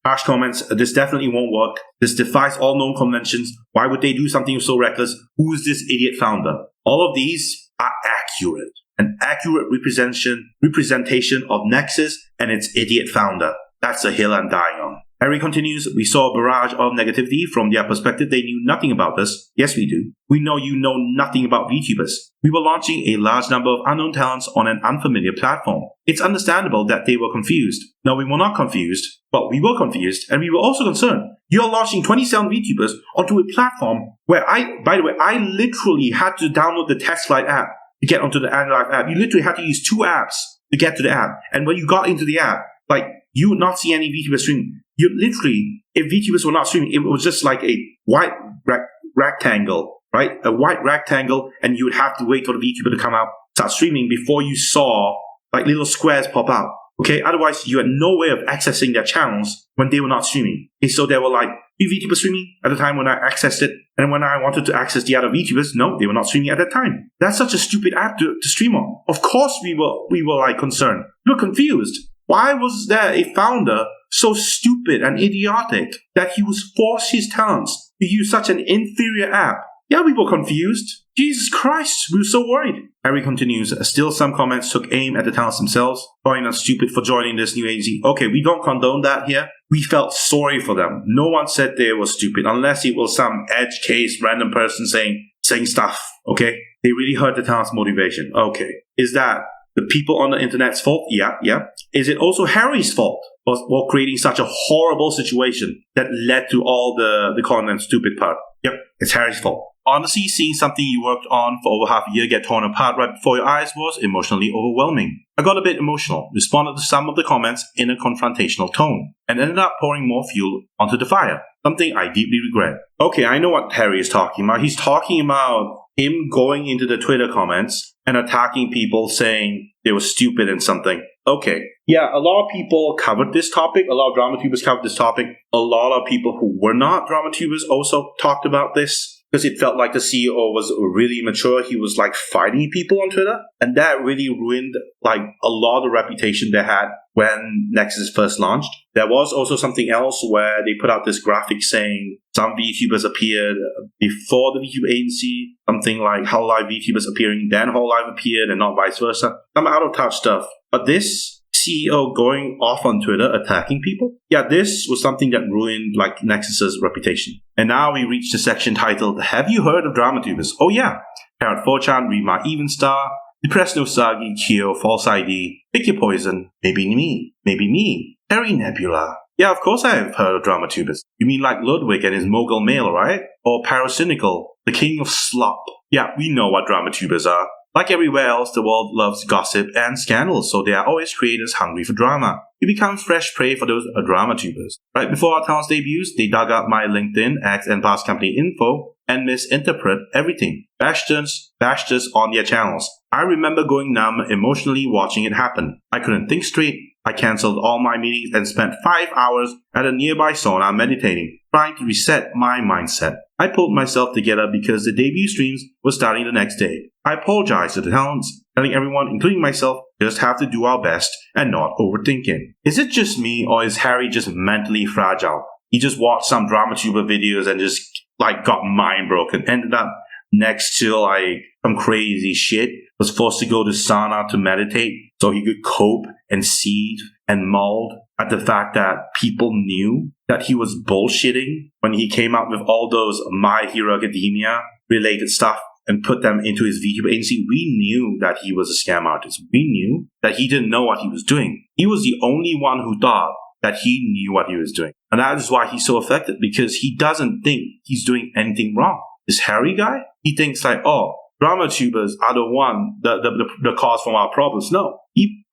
Harsh comments, this definitely won't work. This defies all known conventions. Why would they do something so reckless? Who is this idiot founder? All of these are accurate. An accurate representation of Nexas and its idiot founder. That's a hill I'm dying on. Harry continues, we saw a barrage of negativity from their perspective. They knew nothing about us. Yes, we do. We know you know nothing about VTubers. We were launching a large number of unknown talents on an unfamiliar platform. It's understandable that they were confused. No, we were not confused, but we were confused, and we were also concerned. You're launching 27 VTubers onto a platform where I literally had to download the test flight app to get onto the Anilive app. You literally had to use 2 apps to get to the app. And when you got into the app, you would not see any VTuber stream. You literally if VTubers were not streaming, it was just like a white rectangle, right? A white rectangle, and you would have to wait for the VTuber to come out, start streaming before you saw like little squares pop out. Okay, otherwise you had no way of accessing their channels when they were not streaming. Okay, so they were like, VTubers streaming at the time when I accessed it, and when I wanted to access the other VTubers, no, they were not streaming at that time. That's such a stupid app to stream on. Of course we were like concerned. We were confused. Why was there a founder so stupid and idiotic that he was forced his talents to use such an inferior app? Yeah, we were confused. Jesus Christ, we were so worried. Harry continues, still some comments took aim at the talents themselves, calling us stupid for joining this new agency. Okay, we don't condone that here. We felt sorry for them. No one said they were stupid, unless it was some edge case random person saying stuff, okay? They really hurt the talent's motivation. Okay. Is that the people on the internet's fault? Yeah. Is it also Harry's fault for creating such a horrible situation that led to all the calling them stupid part? Yep, it's Harry's fault. Honestly, seeing something you worked on for over half a year get torn apart right before your eyes was emotionally overwhelming. I got a bit emotional, responded to some of the comments in a confrontational tone, and ended up pouring more fuel onto the fire, something I deeply regret. Okay, I know what Harry is talking about. He's talking about him going into the Twitter comments and attacking people saying they were stupid and something. Okay. Yeah, a lot of people covered this topic. A lot of DramaTubers covered this topic. A lot of people who were not DramaTubers also talked about this. Because it felt like the CEO was really immature. He was like fighting people on Twitter. And that really ruined like a lot of the reputation they had when Nexas first launched. There was also something else where they put out this graphic saying some VTubers appeared before the VTuber agency. Something like Hololive VTubers appearing, then Hololive appeared and not vice versa. Some out of touch stuff. But this CEO going off on Twitter attacking people? Yeah, this was something that ruined like Nexus's reputation. And now we reach the section titled, Have you heard of DramaTubers? Oh yeah, Parrot 4chan, Read My Even Star, Depressed Nosagi, Kyo, False ID, Pick Your Poison, Maybe Me, Harry Nebula. Yeah, of course I have heard of DramaTubers. You mean like Ludwig and his mogul mail, right? Or Paracynical, the king of slop. Yeah, we know what DramaTubers are. Like everywhere else, the world loves gossip and scandals, so there are always creators hungry for drama. It becomes fresh prey for those DramaTubers. Right before our talent's debuts, they dug up my LinkedIn, X, and past company info and misinterpret everything. Bashed us on their channels. I remember going numb emotionally watching it happen. I couldn't think straight. I cancelled all my meetings and spent 5 hours at a nearby sauna meditating, trying to reset my mindset. I pulled myself together because the debut streams were starting the next day. I apologized to the talents, telling everyone, including myself, just have to do our best and not overthink it. Is it just me, or is Harry just mentally fragile? He just watched some DramaTuber videos and just like got mind broken, ended up next to like some crazy shit, was forced to go to sauna to meditate so he could cope and seethe and mold at the fact that people knew that he was bullshitting when he came out with all those My Hero Academia related stuff and put them into his VTuber agency. We knew that he was a scam artist. We knew that he didn't know what he was doing. He was the only one who thought that he knew what he was doing. And that is why he's so affected, because he doesn't think he's doing anything wrong. This Harry guy, he thinks like, oh, DramaTubers are the cause for our problems. No,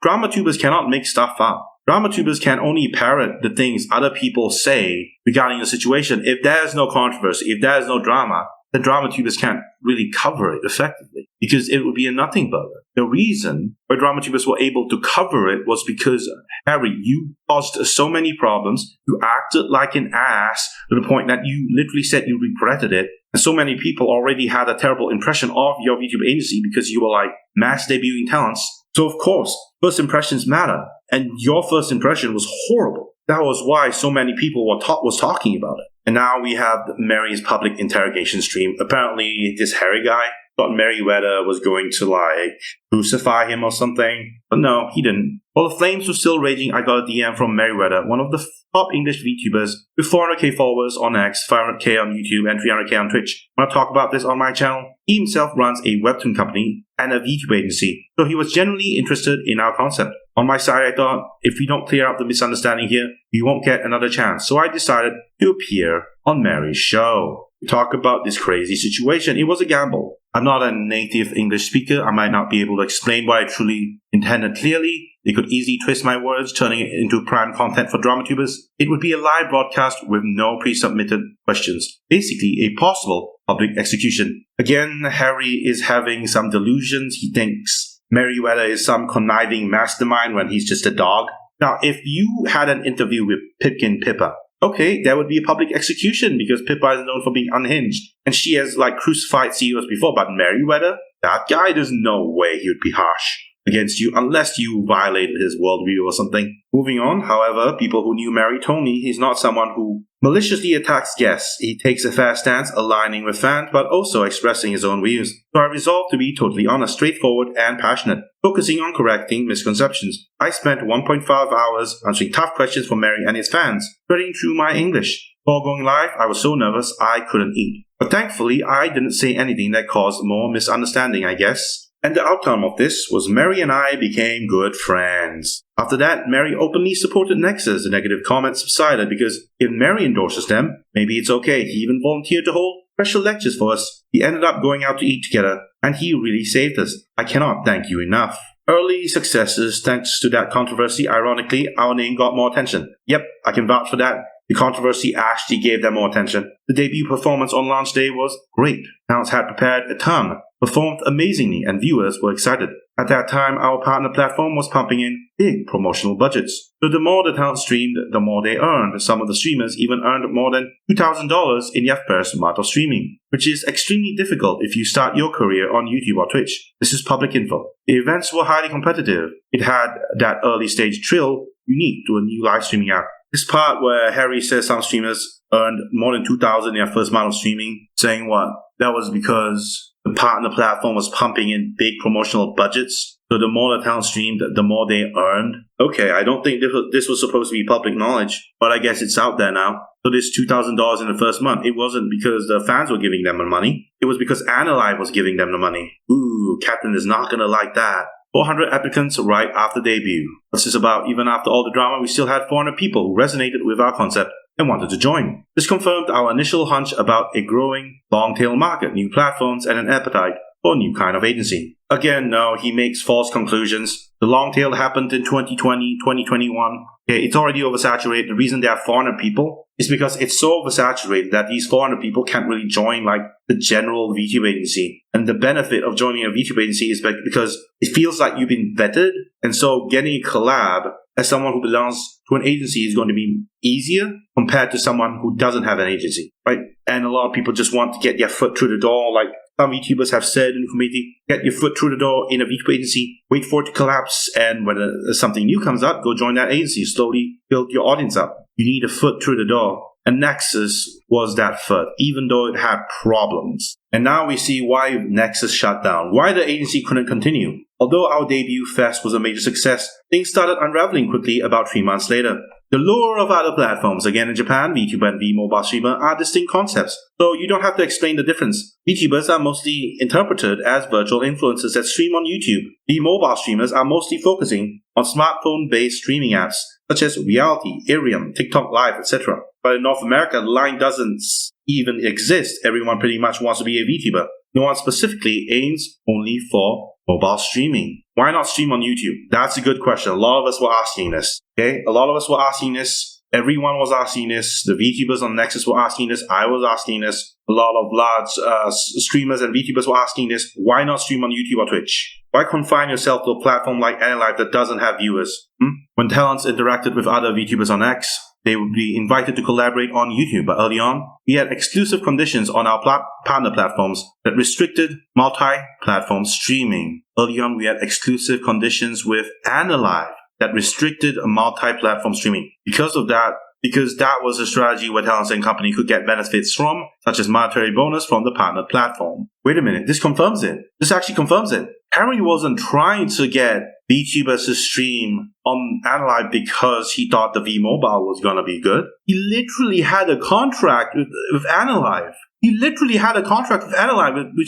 DramaTubers cannot make stuff up. DramaTubers can only parrot the things other people say regarding the situation. If there's no controversy, if there's no drama, then DramaTubers can't really cover it effectively, because it would be a nothing burger. The reason why DramaTubers were able to cover it was because, Harry, you caused so many problems, you acted like an ass to the point that you literally said you regretted it, and so many people already had a terrible impression of your VTuber agency because you were like mass debuting talents. So of course, first impressions matter, and your first impression was horrible. That was why so many people was talking about it. And now we have Mary's public interrogation stream. Apparently, this Harry guy thought Merryweather was going to, like, crucify him or something. But no, he didn't. While the flames were still raging, I got a DM from Merryweather, one of the top English VTubers, with 400k followers on X, 500k on YouTube, and 300k on Twitch. When I talk about this on my channel, he himself runs a webtoon company and a VTuber agency, so he was genuinely interested in our concept. On my side, I thought, if we don't clear up the misunderstanding here, we won't get another chance. So I decided to appear on Mary's show. We talk about this crazy situation. It was a gamble. I'm not a native English speaker. I might not be able to explain what I truly intended clearly. They could easily twist my words, turning it into prime content for DramaTubers. It would be a live broadcast with no pre-submitted questions. Basically, a possible public execution. Again, Harry is having some delusions. He thinks Merryweather is some conniving mastermind when he's just a dog. Now, if you had an interview with Pipkin Pippa, okay, that would be a public execution because Pippa is known for being unhinged. And she has, crucified CEOs before, but Merryweather? That guy, there's no way he would be harsh against you unless you violated his worldview or something. Moving on, however, people who knew Mary told me he's not someone who maliciously attacks guests. He takes a fair stance, aligning with fans, but also expressing his own views. So I resolved to be totally honest, straightforward, and passionate, focusing on correcting misconceptions. I spent 1.5 hours answering tough questions for Mary and his fans, spreading through my English. Before going live, I was so nervous I couldn't eat. But thankfully, I didn't say anything that caused more misunderstanding, I guess. And the outcome of this was Mary and I became good friends. After that, Mary openly supported Nexas. The negative comments subsided because if Mary endorses them, maybe it's okay. He even volunteered to hold special lectures for us. We ended up going out to eat together, and he really saved us. I cannot thank you enough. Early successes, thanks to that controversy, ironically, our name got more attention. Yep, I can vouch for that. The controversy actually gave them more attention. The debut performance on launch day was great. Towns had prepared a ton, performed amazingly, and viewers were excited. At that time, our partner platform was pumping in big promotional budgets. So the more the town streamed, the more they earned. Some of the streamers even earned more than $2,000 in their first month of streaming, which is extremely difficult if you start your career on YouTube or Twitch. This is public info. The events were highly competitive. It had that early stage thrill unique to a new live streaming app. This part where Harry says some streamers earned more than $2,000 in their first month of streaming, saying what? That was because the partner platform was pumping in big promotional budgets. So the more the town streamed, the more they earned. Okay, I don't think this was supposed to be public knowledge, but I guess it's out there now. So this $2,000 in the first month, it wasn't because the fans were giving them the money. It was because Anilive was giving them the money. Ooh, Captain is not gonna like that. 400 applicants right after debut. What's this about? Even after all the drama, we still had 400 people who resonated with our concept and wanted to join. This confirmed our initial hunch about a growing long-tail market, new platforms, and an appetite for a new kind of agency. Again, no, he makes false conclusions. The long tail happened in 2020, 2021. Okay, it's already oversaturated. The reason there are 400 people is because it's so oversaturated that these 400 people can't really join the general VTuber agency. And the benefit of joining a VTuber agency is because it feels like you've been vetted. And so getting a collab as someone who belongs to an agency is going to be easier compared to someone who doesn't have an agency, right? And a lot of people just want to get their foot through the door, like some VTubers have said in the community, get your foot through the door in a VTuber agency, wait for it to collapse, and when something new comes up, go join that agency, slowly build your audience up. You need a foot through the door. And Nexas was that foot, even though it had problems. And now we see why Nexas shut down, why the agency couldn't continue. Although our debut fest was a major success, things started unraveling quickly about 3 months later. The lure of other platforms, again in Japan, VTuber and V-Mobile Streamer are distinct concepts, so you don't have to explain the difference. VTubers are mostly interpreted as virtual influencers that stream on YouTube. V-Mobile Streamers are mostly focusing on smartphone-based streaming apps, such as Reality, Irium, TikTok Live, etc. But in North America, the line doesn't even exist. Everyone pretty much wants to be a VTuber. No one specifically aims only for mobile streaming. Why not stream on YouTube? That's a good question. A lot of us were asking this. Okay? A lot of us were asking this. Everyone was asking this. The VTubers on Nexus were asking this. I was asking this. A lot of large streamers and VTubers were asking this. Why not stream on YouTube or Twitch? Why confine yourself to a platform like Anilive that doesn't have viewers? When talents interacted with other VTubers on X, they would be invited to collaborate on YouTube, but early on, we had exclusive conditions on our partner platforms that restricted multi-platform streaming. Early on, we had exclusive conditions with Anilive that restricted multi-platform streaming. Because that was a strategy where talents and company could get benefits from, such as monetary bonus from the partner platform. Wait a minute, this confirms it. This actually confirms it. Harry wasn't trying to get VTubers to stream on Anilive because he thought the V-Mobile was going to be good. He literally had a contract with Anilive. Which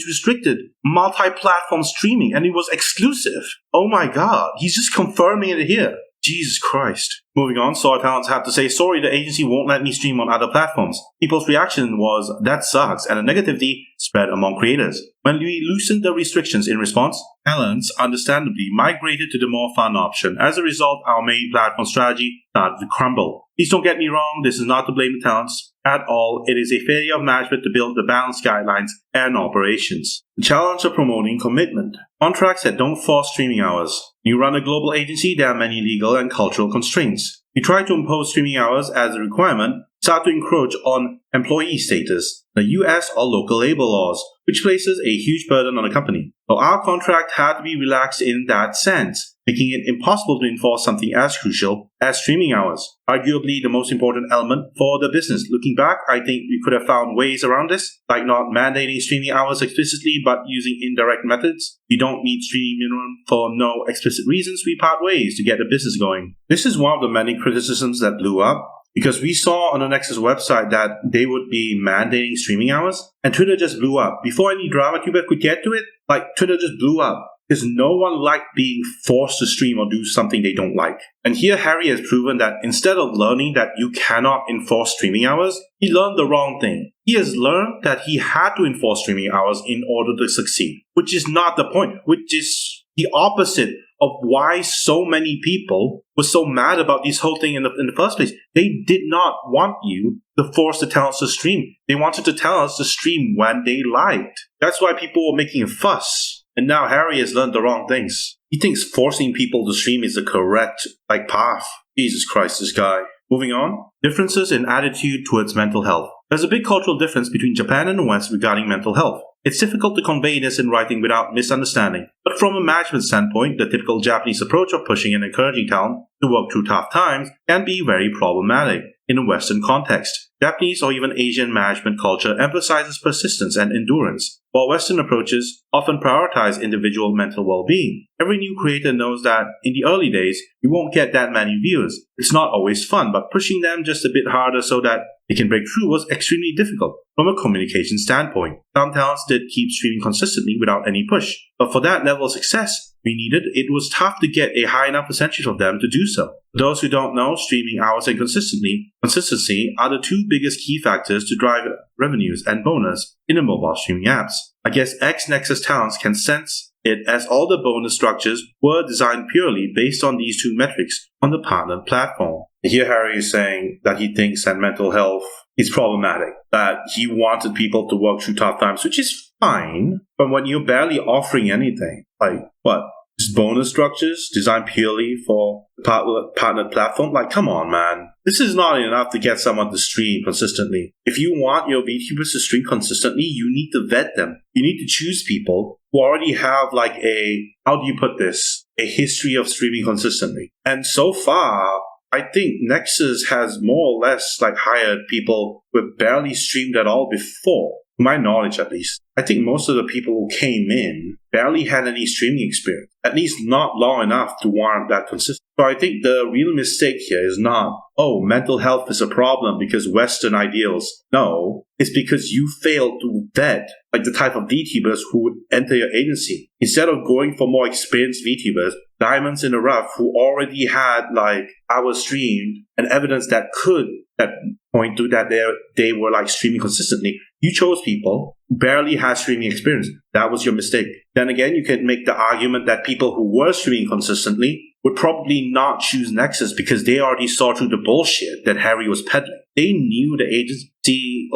restricted multi-platform streaming, and it was exclusive. Oh my god, he's just confirming it here. Jesus Christ. Moving on, Soar Talents had to say, sorry, the agency won't let me stream on other platforms. People's reaction was, that sucks, and the negativity spread among creators. When we loosened the restrictions in response, talents understandably migrated to the more fun option. As a result, our main platform strategy started to crumble. Please don't get me wrong, this is not to blame the talents at all. It is a failure of management to build the balanced guidelines and operations. The challenge of promoting commitment. Contracts that don't force streaming hours. You run a global agency, there are many legal and cultural constraints. You try to impose streaming hours as a requirement, start to encroach on employee status, the US or local labor laws, which places a huge burden on the company. So our contract had to be relaxed in that sense, making it impossible to enforce something as crucial as streaming hours. Arguably the most important element for the business. Looking back, I think we could have found ways around this, like not mandating streaming hours explicitly but using indirect methods. You don't meet streaming minimum for no explicit reasons, we part ways to get the business going. This is one of the many criticisms that blew up, because we saw on the Nexas website that they would be mandating streaming hours, and Twitter just blew up. Before any drama tuber could get to it, Twitter just blew up. Because no one liked being forced to stream or do something they don't like. And here Harry has proven that instead of learning that you cannot enforce streaming hours, he learned the wrong thing. He has learned that he had to enforce streaming hours in order to succeed. Which is not the point, which is the opposite of why so many people were so mad about this whole thing in the first place. They did not want you to force the talents to stream. They wanted the talents to stream when they liked. That's why people were making a fuss. And now Harry has learned the wrong things. He thinks forcing people to stream is the correct path. Jesus Christ, this guy. Moving on. Differences in attitude towards mental health. There's a big cultural difference between Japan and the West regarding mental health. It's difficult to convey this in writing without misunderstanding. But from a management standpoint, the typical Japanese approach of pushing and encouraging talent to work through tough times can be very problematic in a Western context. Japanese or even Asian management culture emphasizes persistence and endurance, while Western approaches often prioritize individual mental well-being. Every new creator knows that in the early days, you won't get that many viewers. It's not always fun, but pushing them just a bit harder so that they can break through was extremely difficult from a communication standpoint. Some talents did keep streaming consistently without any push, but for that level of success we needed, it was tough to get a high enough percentage of them to do so. For those who don't know, streaming hours and consistency are the two biggest key factors to drive revenues and bonus in the mobile streaming apps. I guess ex-Nexas talents can sense it, as all the bonus structures were designed purely based on these two metrics on the partner platform. Here Harry is saying that he thinks that mental health is problematic, that he wanted people to work through tough times, which is fine, but when you're barely offering anything, just bonus structures designed purely for the partner platform? Come on, man. This is not enough to get someone to stream consistently. If you want your VTubers to stream consistently, you need to vet them. You need to choose people who already have a history of streaming consistently. And so far, I think Nexus has more or less hired people who have barely streamed at all before. To my knowledge, at least. I think most of the people who came in barely had any streaming experience, at least not long enough to warrant that consistency. So I think the real mistake here is not, mental health is a problem because Western ideals. No, it's because you failed to vet the type of VTubers who would enter your agency. Instead of going for more experienced VTubers, diamonds in the rough who already had hours streamed and evidence that point to that they were streaming consistently. You chose people who barely had streaming experience. That was your mistake. Then again, you can make the argument that people who were streaming consistently would probably not choose Nexus because they already saw through the bullshit that Harry was peddling. They knew the agency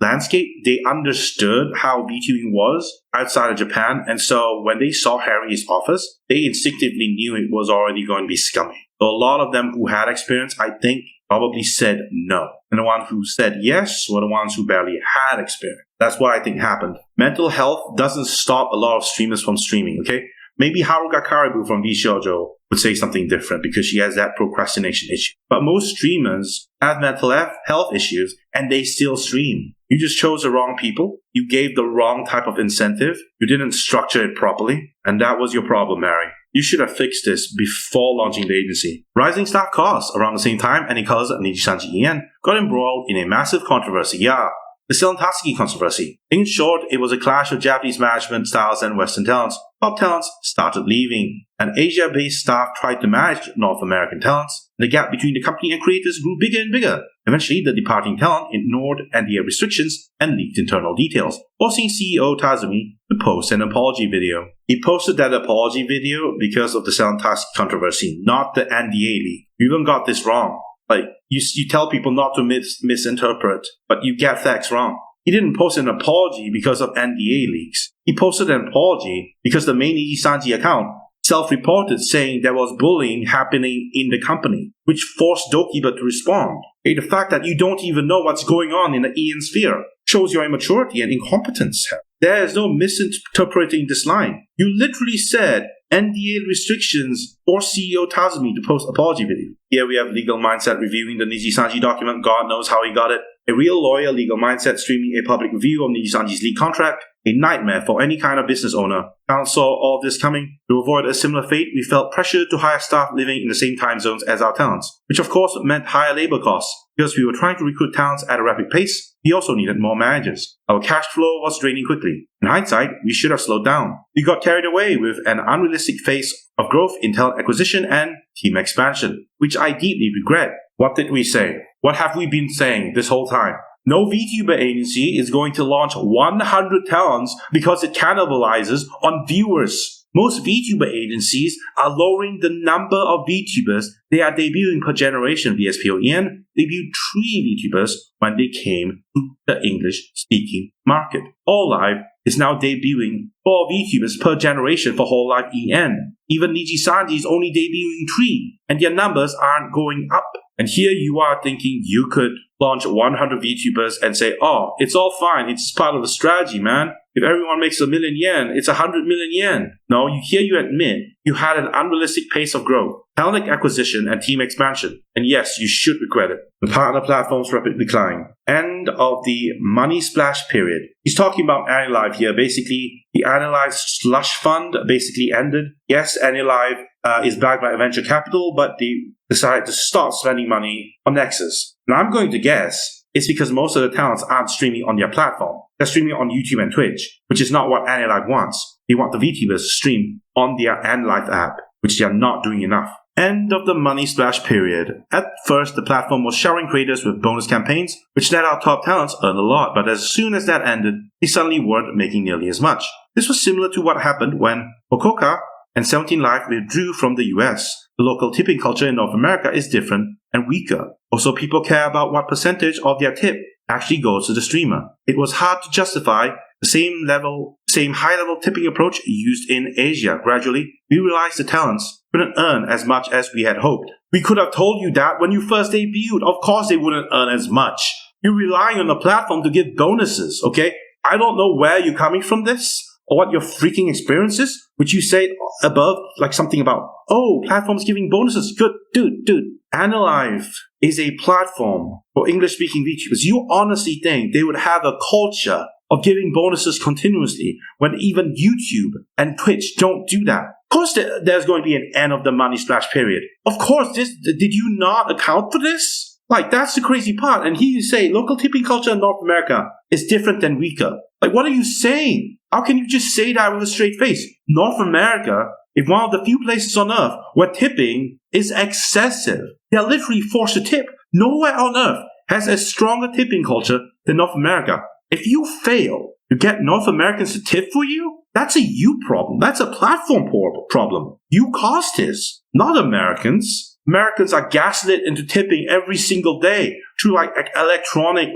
landscape. They understood how VTubing was outside of Japan, and so when they saw Harry's office, they instinctively knew it was already going to be scummy. So a lot of them who had experience, I think, probably said no. And the ones who said yes were the ones who barely had experience. That's what I think happened. Mental health doesn't stop a lot of streamers from streaming, okay? Maybe Haruka Karibu from VShojo would say something different because she has that procrastination issue. But most streamers have mental health issues and they still stream. You just chose the wrong people. You gave the wrong type of incentive. You didn't structure it properly. And that was your problem, Mary. You should have fixed this before launching the agency. Rising staff costs around the same time, Anikaza and Nijisanji Ien got embroiled in a massive controversy. Yeah, the Selentowski controversy. In short, it was a clash of Japanese management styles and Western talents. Top talents started leaving, and Asia-based staff tried to manage North American talents. The gap between the company and creators grew bigger and bigger. Eventually, the departing talent ignored NDA restrictions and leaked internal details, forcing CEO Tazumi to post an apology video. He posted that apology video because of the Selentowski controversy, not the NDA leak. You even got this wrong. Like, you tell people not to misinterpret, but you get facts wrong. He didn't post an apology because of NDA leaks. He posted an apology because the main Niji-sanji account self-reported saying there was bullying happening in the company, which forced Dokiba to respond. The fact that you don't even know what's going on in the Ian sphere shows your immaturity and incompetence. There is no misinterpreting this line. You literally said NDA restrictions forced CEO Tazumi to post apology video. Here we have Legal Mindset reviewing the Niji-sanji document. God knows how he got it. A real lawyer, Legal Mindset, streaming a public review of Niji-sanji's leak contract. A nightmare for any kind of business owner. Talent saw all this coming. To avoid a similar fate, we felt pressured to hire staff living in the same time zones as our talents, which of course meant higher labor costs. Because we were trying to recruit talents at a rapid pace, we also needed more managers. Our cash flow was draining quickly. In hindsight, we should have slowed down. We got carried away with an unrealistic phase of growth in talent acquisition and team expansion, which I deeply regret. What did we say? What have we been saying this whole time? No VTuber agency is going to launch 100 talents because it cannibalizes on viewers. Most VTuber agencies are lowering the number of VTubers they are debuting per generation. VSPOEN debuted 3 VTubers when they came to the English-speaking market. Hololive is now debuting 4 VTubers per generation for Hololive EN. Even Niji-sanji is only debuting 3, and their numbers aren't going up. And here you are thinking you could launch 100 VTubers and say, oh, it's all fine, it's part of the strategy, man. If everyone makes 1 million yen, it's 100 million yen. No, you admit you had an unrealistic pace of growth, talent acquisition, and team expansion. And yes, you should regret it. The partner platform's rapid decline. End of the money splash period. He's talking about Anilive here. Basically, the Anilive slush fund basically ended. Yes, Anilive is backed by venture capital, but they decided to stop spending money on Nexas. Now, I'm going to guess it's because most of the talents aren't streaming on their platform. They're streaming on YouTube and Twitch, which is not what Anilive wants. They want the VTubers to stream on their Anilive app, which they are not doing enough. End of the money splash period. At first, the platform was showering creators with bonus campaigns, which let our top talents earn a lot, but as soon as that ended, they suddenly weren't making nearly as much. This was similar to what happened when Okoka and 17 Live withdrew from the US. The local tipping culture in North America is different and weaker. Also, people care about what percentage of their tip actually goes to the streamer. It was hard to justify the same high-level tipping approach used in Asia. Gradually, we realized the talents couldn't earn as much as we had hoped. We could have told you that when you first debuted. Of course they wouldn't earn as much. You're relying on the platform to give bonuses, okay? I don't know where you're coming from this, or what your freaking experience is, which you say above, like something about, oh, platforms giving bonuses. Good, dude. Anilive is a platform for English-speaking VTubers. You honestly think they would have a culture of giving bonuses continuously when even YouTube and Twitch don't do that? Of course there's going to be an end of the money splash period. Of course, did you not account for this? Like, that's the crazy part. And here you say local tipping culture in North America is different than weaker. Like, what are you saying? How can you just say that with a straight face? North America is one of the few places on earth where tipping is excessive. They are literally forced to tip. Nowhere on earth has a stronger tipping culture than North America. If you fail to get North Americans to tip for you, that's a you problem. That's a platform problem. You caused this, not Americans. Americans are gaslit into tipping every single day through like electronic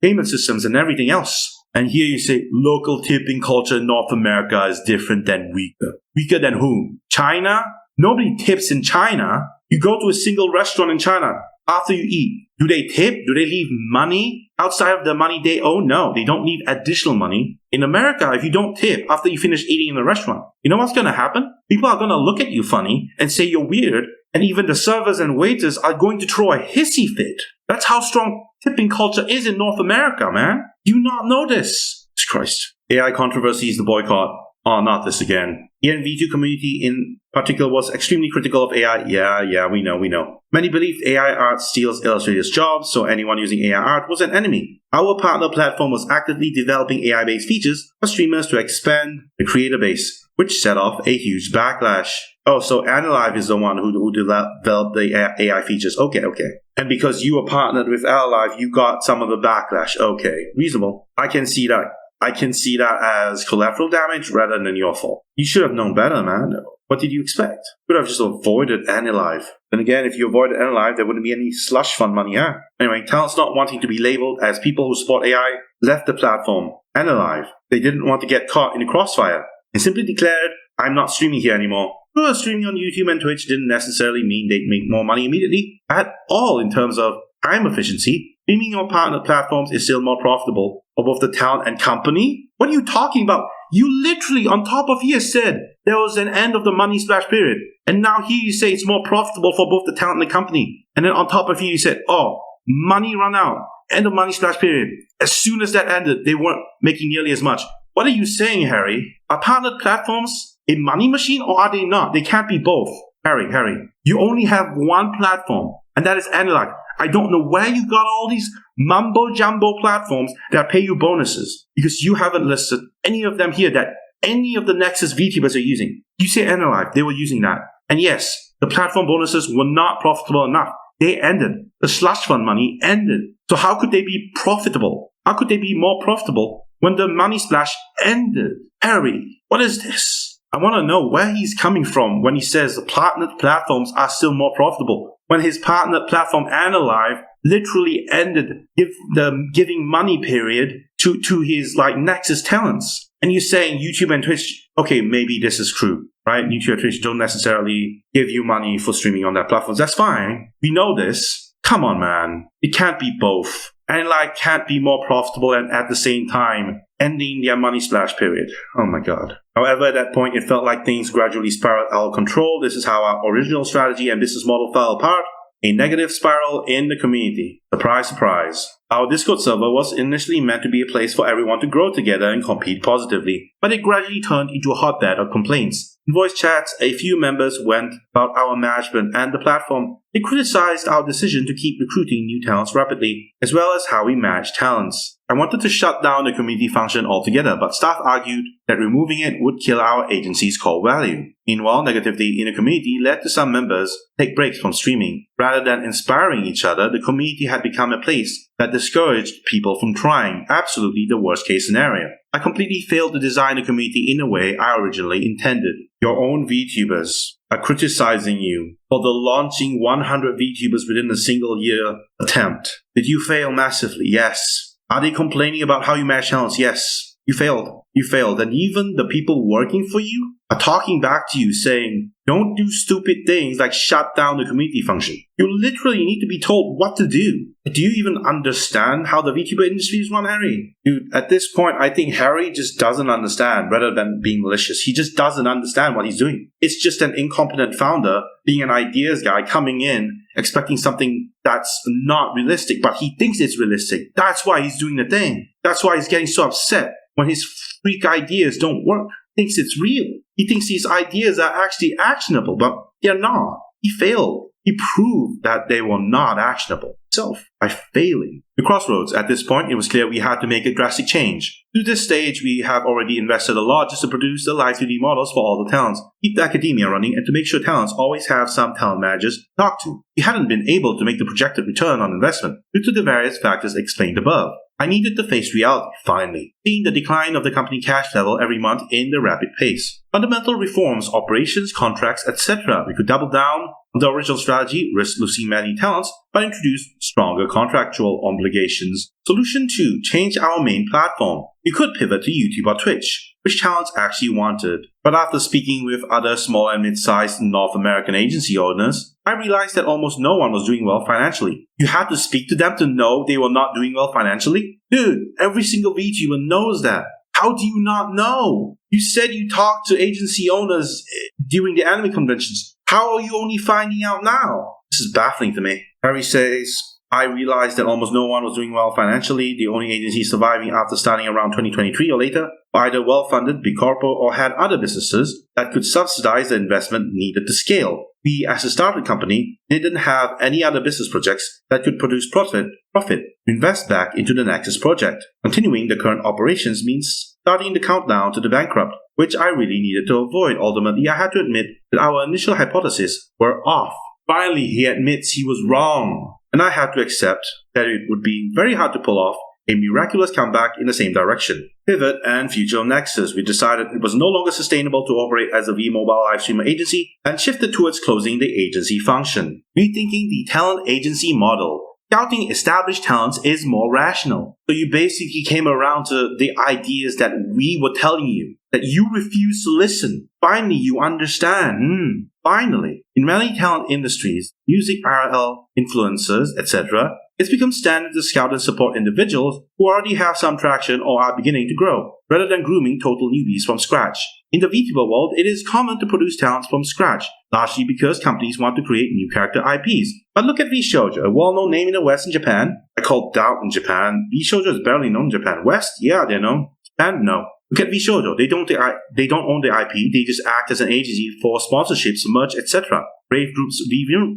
payment systems and everything else. And here you say local tipping culture in North America is different than weaker. Weaker than whom? China? Nobody tips in China. You go to a single restaurant in China. After you eat, do they tip? Do they leave money outside of the money they owe? No, they don't leave additional money. In America, if you don't tip after you finish eating in the restaurant, you know what's going to happen? People are going to look at you funny and say you're weird, and even the servers and waiters are going to throw a hissy fit. That's how strong tipping culture is in North America, man. Do you not know this? Jesus Christ. AI controversies, the boycott. Oh, not this again. The V2 community in particular was extremely critical of AI. Yeah, we know. Many believed AI art steals illustrators' jobs, so anyone using AI art was an enemy. Our partner platform was actively developing AI-based features for streamers to expand the creator base, which set off a huge backlash. Oh, so Anilive is the one who developed the AI features. Okay. And because you were partnered with Anilive, you got some of the backlash. Okay, reasonable. I can see that. As collateral damage rather than your fault. You should have known better, man. What did you expect? You could have just avoided Anilive. Then again, if you avoided Anilive, there wouldn't be any slush fund money, huh? Anyway, talents not wanting to be labeled as people who support AI left the platform. Anilive. They didn't want to get caught in the crossfire and simply declared, I'm not streaming here anymore. Streaming on YouTube and Twitch didn't necessarily mean they'd make more money immediately at all in terms of time efficiency. Streaming on partner platforms is still more profitable for both the talent and company? What are you talking about? You literally, on top of here, said there was an end of the money splash period. And now here you say it's more profitable for both the talent and the company. And then on top of here you said, money run out. End of money splash period. As soon as that ended, they weren't making nearly as much. What are you saying, Harry? Are partnered platforms a money machine or are they not? They can't be both. Harry, you only have one platform, and that is Anilive. I don't know where you got all these mumbo-jumbo platforms that pay you bonuses, because you haven't listed any of them here that any of the Nexas Vtubers are using. You say Anilive, they were using that. And yes, the platform bonuses were not profitable enough. They ended. The slush fund money ended. So how could they be profitable? How could they be more profitable when the money splash ended? Harry, what is this? I want to know where he's coming from when he says the partnered platforms are still more profitable, when his partnered platform Anilive literally ended the giving money period to his Nexus talents. And you're saying YouTube and Twitch, okay, maybe this is true, right? YouTube and Twitch don't necessarily give you money for streaming on their platforms. That's fine. We know this. Come on, man. It can't be both. Anilive can't be more profitable and at the same time ending their money splash period. Oh my god. However, at that point, it felt like things gradually spiraled out of control. This is how our original strategy and business model fell apart. A negative spiral in the community. Surprise, surprise. Our Discord server was initially meant to be a place for everyone to grow together and compete positively, but it gradually turned into a hotbed of complaints. In voice chats, a few members went about our management and the platform. They criticized our decision to keep recruiting new talents rapidly, as well as how we manage talents. I wanted to shut down the community function altogether, but staff argued that removing it would kill our agency's core value. Meanwhile, negativity in the community led to some members take breaks from streaming. Rather than inspiring each other, the community had become a place that discouraged people from trying, absolutely the worst case scenario. I completely failed to design a community in a way I originally intended. Your own VTubers are criticizing you for the launching 100 VTubers within a single year attempt. Did you fail massively? Yes. Are they complaining about how you manage talents? Yes. You failed. And even the people working for you are talking back to you saying, don't do stupid things like shut down the community function. You literally need to be told what to do. Do you even understand how the VTuber industry is run, Harry? Dude, at this point, I think Harry just doesn't understand rather than being malicious. He just doesn't understand what he's doing. It's just an incompetent founder being an ideas guy coming in expecting something that's not realistic, but he thinks it's realistic. That's why he's doing the thing. That's why he's getting so upset when his freak ideas don't work. He thinks it's real. He thinks these ideas are actually actionable, but they're not. He failed. He proved that they were not actionable himself by failing. The crossroads. At this point, it was clear we had to make a drastic change. To this stage, we have already invested a lot just to produce the live 3D models for all the talents, keep the academia running, and to make sure talents always have some talent managers to talk to. We hadn't been able to make the projected return on investment due to the various factors explained above. I needed to face reality, finally, seeing the decline of the company cash level every month in the rapid pace. Fundamental reforms, operations, contracts, etc. We could double down on the original strategy, risk losing many talents, but introduce stronger contractual obligations. Solution 2. Change our main platform. We could pivot to YouTube or Twitch, which talents actually wanted. But after speaking with other small and mid-sized North American agency owners, I realized that almost no one was doing well financially. You had to speak to them to know they were not doing well financially? Dude, every single VTuber knows that. How do you not know? You said you talked to agency owners during the anime conventions. How are you only finding out now? This is baffling to me. Harry says, I realized that almost no one was doing well financially. The only agencies surviving after starting around 2023 or later were either well-funded, big corporate, or had other businesses that could subsidize the investment needed to scale. We, as a startup company, didn't have any other business projects that could produce profit to invest back into the Nexas project. Continuing the current operations means starting the countdown to the bankrupt, which I really needed to avoid. Ultimately, I had to admit that our initial hypotheses were off. Finally, he admits he was wrong, and I had to accept that it would be very hard to pull off a miraculous comeback in the same direction. Pivot and future of Nexas. We decided it was no longer sustainable to operate as a V-Mobile live streamer agency and shifted towards closing the agency function. Rethinking the talent agency model. Scouting established talents is more rational. So you basically came around to the ideas that we were telling you, that you refuse to listen. Finally, you understand. Finally. In many talent industries, music, IRL, influencers, etc., it's become standard to scout and support individuals who already have some traction or are beginning to grow, rather than grooming total newbies from scratch. In the VTuber world, it is common to produce talents from scratch, largely because companies want to create new character IPs. But look at VShoujo, a well-known name in the West and Japan. I call doubt in Japan. VShoujo is barely known in Japan. West? Yeah, they're known. Japan? No. Look at VShoujo. They don't own the IP, they just act as an agency for sponsorships, merch, etc. Brave Group's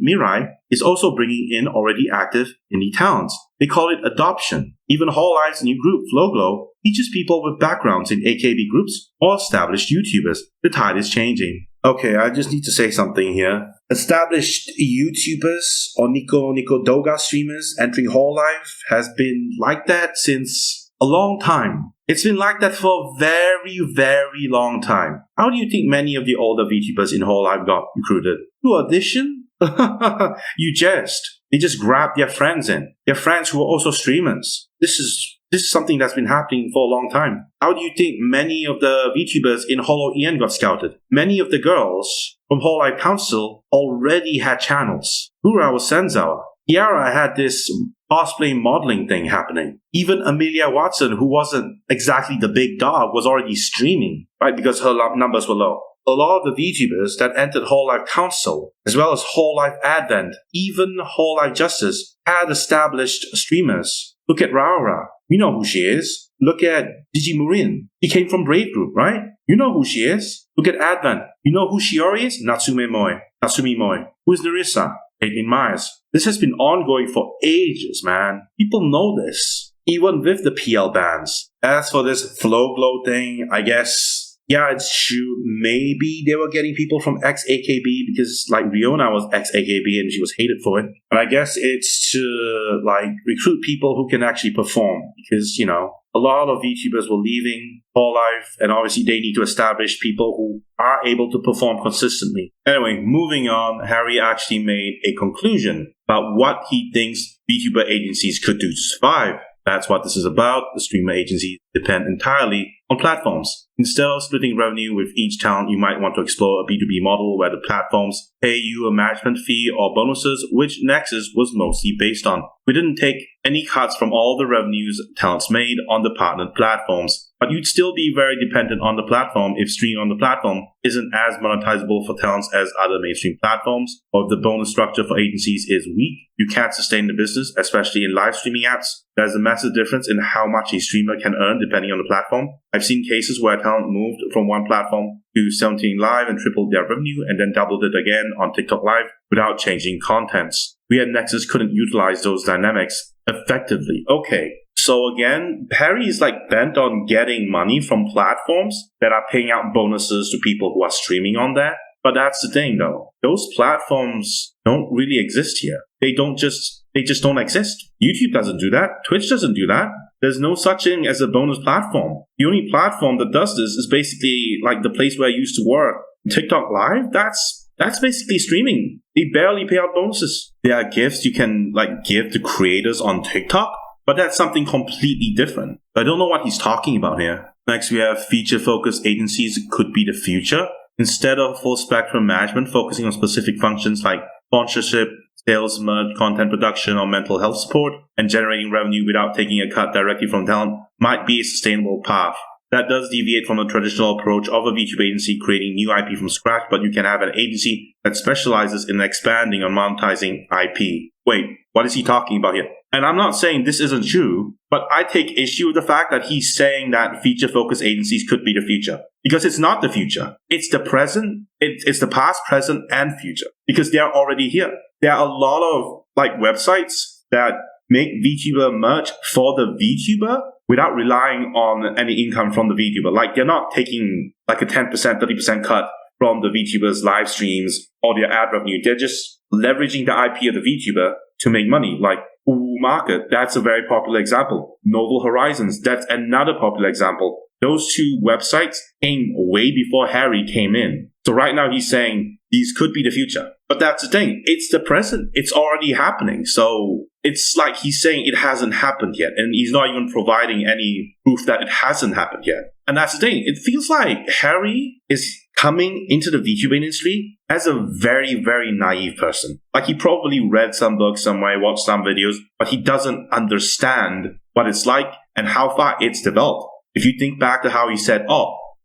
Mirai is also bringing in already active indie talents. They call it adoption. Even Hololive's new group, Flowglow, teaches people with backgrounds in AKB groups or established YouTubers. The tide is changing. Okay, I just need to say something here. Established YouTubers or Nico Doga streamers entering Hololive has been like that since a long time. It's been like that for a very, very long time. How do you think many of the older VTubers in Hololive got recruited? Through audition? You jest. They just grabbed their friends in. Their friends who were also streamers. This is something that's been happening for a long time. How do you think many of the VTubers in Holo EN got scouted? Many of the girls from Hololive Council already had channels. Hura was Senzawa. Kiara had this cosplay modeling thing happening. Even Amelia Watson, who wasn't exactly the big dog, was already streaming, right? Because her numbers were low. A lot of the VTubers that entered Hololive Council, as well as Hololive Advent, even Hololive Justice, had established streamers. Look at Raura. You know who she is. Look at Digimurin. She came from Brave Group, right? You know who she is. Look at Advent. You know who Shiori is? Natsumi Moi. Who is Nerissa? Caitlin Myers. This has been ongoing for ages, man. People know this, even with the PL bans. As for this Flowglow thing, I guess, yeah, it's true. Maybe they were getting people from ex-AKB because, like, Riona was ex-AKB and she was hated for it. But I guess it's to, like, recruit people who can actually perform because, you know, a lot of VTubers were leaving Hololive, and obviously they need to establish people who are able to perform consistently. Anyway, moving on, Harry actually made a conclusion about what he thinks VTuber agencies could do to survive. That's what this is about. The streamer agencies depend entirely on platforms. Instead of splitting revenue with each talent, you might want to explore a B2B model where the platforms pay you a management fee or bonuses, which Nexus was mostly based on. We didn't take any cuts from all the revenues talents made on the partnered platforms, but you'd still be very dependent on the platform if streaming on the platform isn't as monetizable for talents as other mainstream platforms, or if the bonus structure for agencies is weak. You can't sustain the business, especially in live streaming apps. There's a massive difference in how much a streamer can earn depending on the platform. I've seen cases where talent moved from one platform to 17 Live and tripled their revenue and then doubled it again on TikTok Live without changing contents. We at Nexus couldn't utilize those dynamics effectively. Okay, so again, Perry is like bent on getting money from platforms that are paying out bonuses to people who are streaming on there. But that's the thing though. Those platforms don't really exist here. They just don't exist. YouTube doesn't do that. Twitch doesn't do that. There's no such thing as a bonus platform. The only platform that does this is basically like the place where I used to work. TikTok Live, that's basically streaming. They barely pay out bonuses. There are gifts you can like give to creators on TikTok, but that's something completely different. I don't know what he's talking about here. Next, we have feature-focused agencies could be the future. Instead of full-spectrum management focusing on specific functions like sponsorship, sales, merch, content production, or mental health support, and generating revenue without taking a cut directly from talent might be a sustainable path. that does deviate from the traditional approach of a VTuber agency creating new IP from scratch, but you can have an agency that specializes in expanding and monetizing IP. Wait, what is he talking about here? And I'm not saying this isn't true, but I take issue with the fact that he's saying that feature-focused agencies could be the future. Because it's not the future. It's the present, it's the past, present, and future. Because they're already here. There are a lot of websites that make VTuber merch for the VTuber without relying on any income from the VTuber. They're not taking a 10%, 30% cut from the VTuber's live streams or their ad revenue. They're just leveraging the IP of the VTuber to make money. Market, that's a very popular example. Novel Horizons, that's another popular example. Those two websites came way before Harry came in. So right now he's saying these could be the future. But that's the thing. It's the present. It's already happening. So it's like he's saying it hasn't happened yet. And he's not even providing any proof that it hasn't happened yet. And that's the thing. It feels like Harry is coming into the VTuber industry as a very, very naive person. He probably read some books somewhere, watched some videos, but he doesn't understand what it's like and how far it's developed. If you think back to how he said,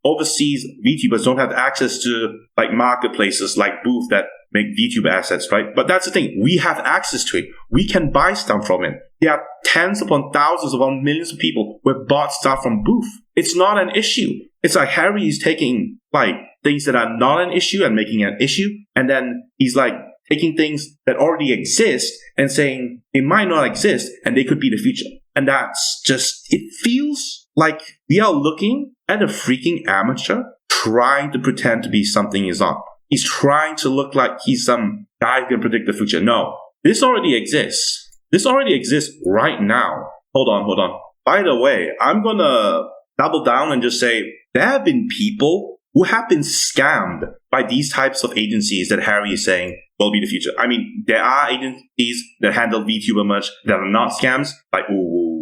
overseas VTubers don't have access to marketplaces like Booth that make VTuber assets, right? But that's the thing. We have access to it. We can buy stuff from it. There are tens upon thousands upon millions of people who have bought stuff from Booth. It's not an issue. It's like Harry is taking things that are not an issue and making an issue. And then he's taking things that already exist and saying they might not exist and they could be the future. And that's just, it feels like we are looking at a freaking amateur trying to pretend to be something he's not. He's trying to look like he's some guy who can predict the future. No, this already exists. This already exists right now. Hold on. By the way, I'm going to double down and just say there have been people who have been scammed by these types of agencies that Harry is saying will be the future. I mean, there are agencies that handle VTuber merch that are not scams, like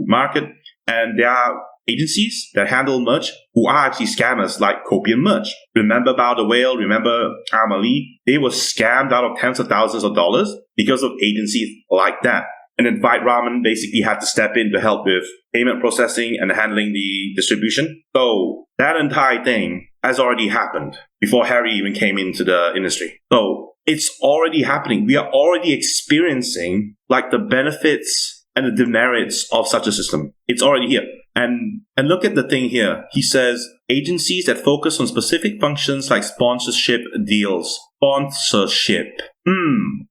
Market, and there are agencies that handle merch who are actually scammers, like Copian Merch. Remember Bow the Whale? Remember Anilive? They were scammed out of tens of thousands of dollars because of agencies like that. And then Vite Ramen basically had to step in to help with payment processing and handling the distribution. So that entire thing has already happened before Harry even came into the industry. So it's already happening. We are already experiencing the benefits and the demerits of such a system. It's already here. And look at the thing here. He says, agencies that focus on specific functions like sponsorship deals. Sponsorship.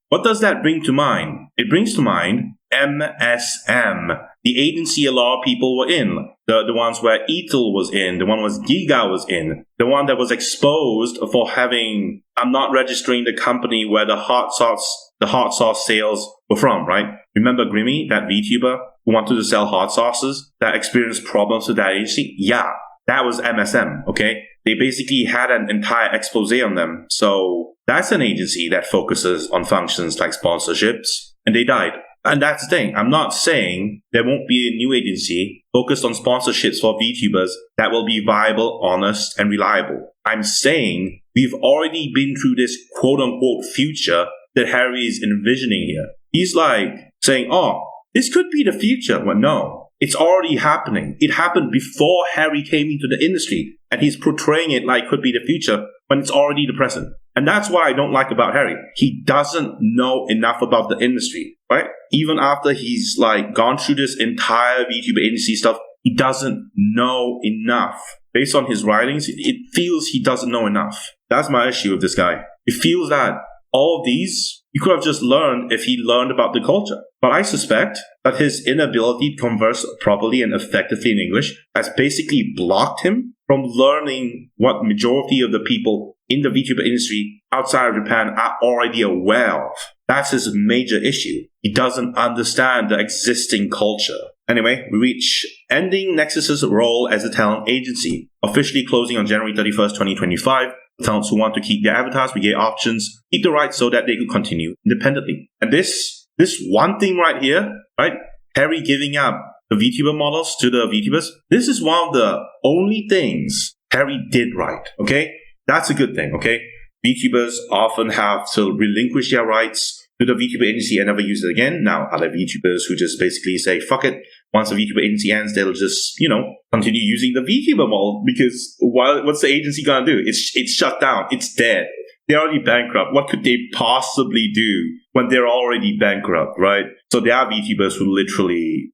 What does that bring to mind? It brings to mind MSM, the agency a lot of people were in. The ones where Ethel was in, the one was Giga was in, the one that was exposed for having, I'm not registering the company where the hot sauce sales were from, right? Remember Grimmy, that VTuber who wanted to sell hot sauces that experienced problems with that agency? Yeah, that was MSM, okay? They basically had an entire expose on them. So that's an agency that focuses on functions like sponsorships, and they died. And that's the thing. I'm not saying there won't be a new agency focused on sponsorships for VTubers that will be viable, honest, and reliable. I'm saying we've already been through this quote-unquote future that Harry is envisioning here. He's saying, this could be the future. Well, no, it's already happening. It happened before Harry came into the industry, and he's portraying it like it could be the future when it's already the present. And that's what I don't like about Harry. He doesn't know enough about the industry, right? Even after he's gone through this entire VTuber agency stuff, he doesn't know enough. Based on his writings, it feels he doesn't know enough. That's my issue with this guy. It feels that all of these, you could have just learned if he learned about the culture. But I suspect that his inability to converse properly and effectively in English has basically blocked him from learning what majority of the people in the VTuber industry outside of Japan are already aware of. That's his major issue. He doesn't understand the existing culture. Anyway, we reach ending Nexas' role as a talent agency, officially closing on January 31st, 2025. Talents who want to keep their avatars with gay options, keep the rights so that they could continue independently. And this one thing right here, right? Harry giving up the VTuber models to the VTubers. This is one of the only things Harry did right, okay? That's a good thing, okay? VTubers often have to relinquish their rights to the VTuber agency and never use it again. Now, other VTubers who just basically say, fuck it, once the VTuber agency ends, they'll just, continue using the VTuber model because what's the agency gonna do? It's shut down. It's dead. They're already bankrupt. What could they possibly do when they're already bankrupt, right? So there are VTubers who literally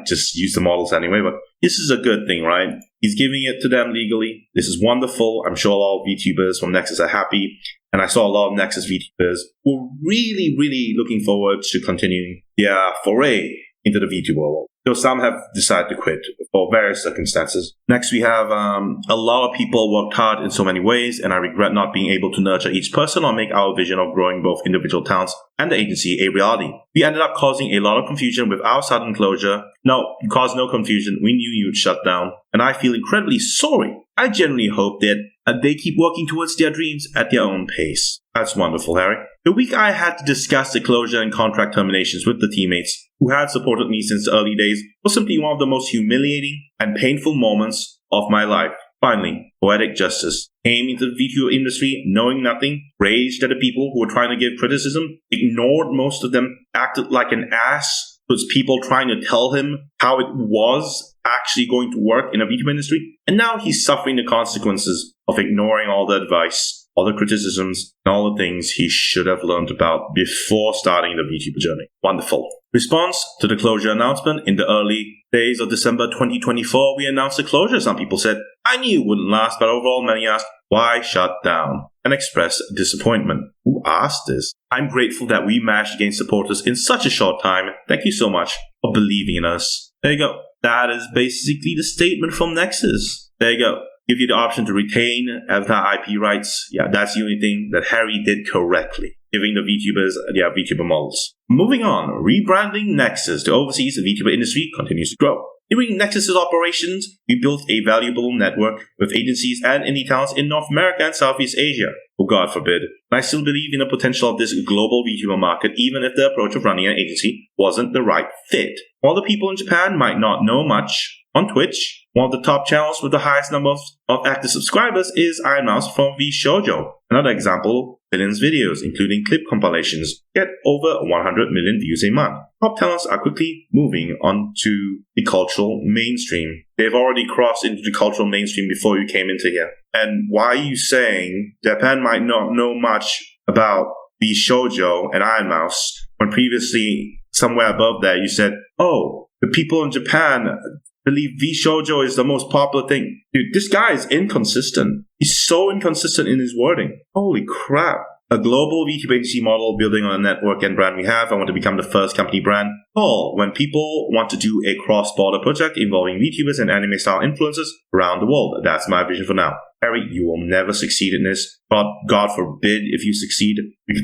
just use the models anyway, but this is a good thing, right? He's giving it to them legally. This is wonderful. I'm sure a lot of VTubers from Nexas are happy. And I saw a lot of Nexus VTubers who were really, really looking forward to continuing their foray into the VTuber world. Though some have decided to quit for various circumstances. Next, we have a lot of people worked hard in so many ways, and I regret not being able to nurture each person or make our vision of growing both individual talents and the agency a reality. We ended up causing a lot of confusion with our sudden closure. No, you caused no confusion. We knew you'd shut down, and I feel incredibly sorry. I genuinely hope that they keep working towards their dreams at their own pace. That's wonderful, Harry. The week I had to discuss the closure and contract terminations with the teammates who had supported me since the early days was simply one of the most humiliating and painful moments of my life. Finally, poetic justice. Came into the VTuber industry knowing nothing, raged at the people who were trying to give criticism, ignored most of them, acted like an ass towards people trying to tell him how it was actually going to work in the VTuber industry, and now he's suffering the consequences of ignoring all the advice, all the criticisms, and all the things he should have learned about before starting the VTuber journey. Wonderful. Response to the closure announcement. In the early days of December 2024, we announced the closure. Some people said, I knew it wouldn't last, but overall many asked, why shut down? And expressed disappointment. Who asked this? I'm grateful that we managed to gain supporters in such a short time. Thank you so much for believing in us. There you go. That is basically the statement from Nexus. There you go. Give you the option to retain avatar IP rights. Yeah, that's the only thing that Harry did correctly, giving the VTubers their VTuber models. Moving on, rebranding Nexus. The overseas VTuber industry continues to grow. During Nexus's operations, we built a valuable network with agencies and indie talents in North America and Southeast Asia. Oh, God forbid. I still believe in the potential of this global VTuber market, even if the approach of running an agency wasn't the right fit. While the people in Japan might not know much, on Twitch, one of the top channels with the highest number of active subscribers is Iron Mouse from vShoujo. Another example, Villain's videos, including clip compilations, get over 100 million views a month. Top talents are quickly moving on to the cultural mainstream. They've already crossed into the cultural mainstream before you came into here. And why are you saying Japan might not know much about vShoujo and Iron Mouse when previously, somewhere above there, you said, oh, the people in Japan believe vShoujo is the most popular thing. Dude, this guy is inconsistent. He's so inconsistent in his wording. Holy crap. A global VTuber agency model building on a network and brand we have. I want to become the first company brand. Paul, when people want to do a cross-border project involving VTubers and anime-style influencers around the world. That's my vision for now. Harry, you will never succeed in this. But God forbid if you succeed.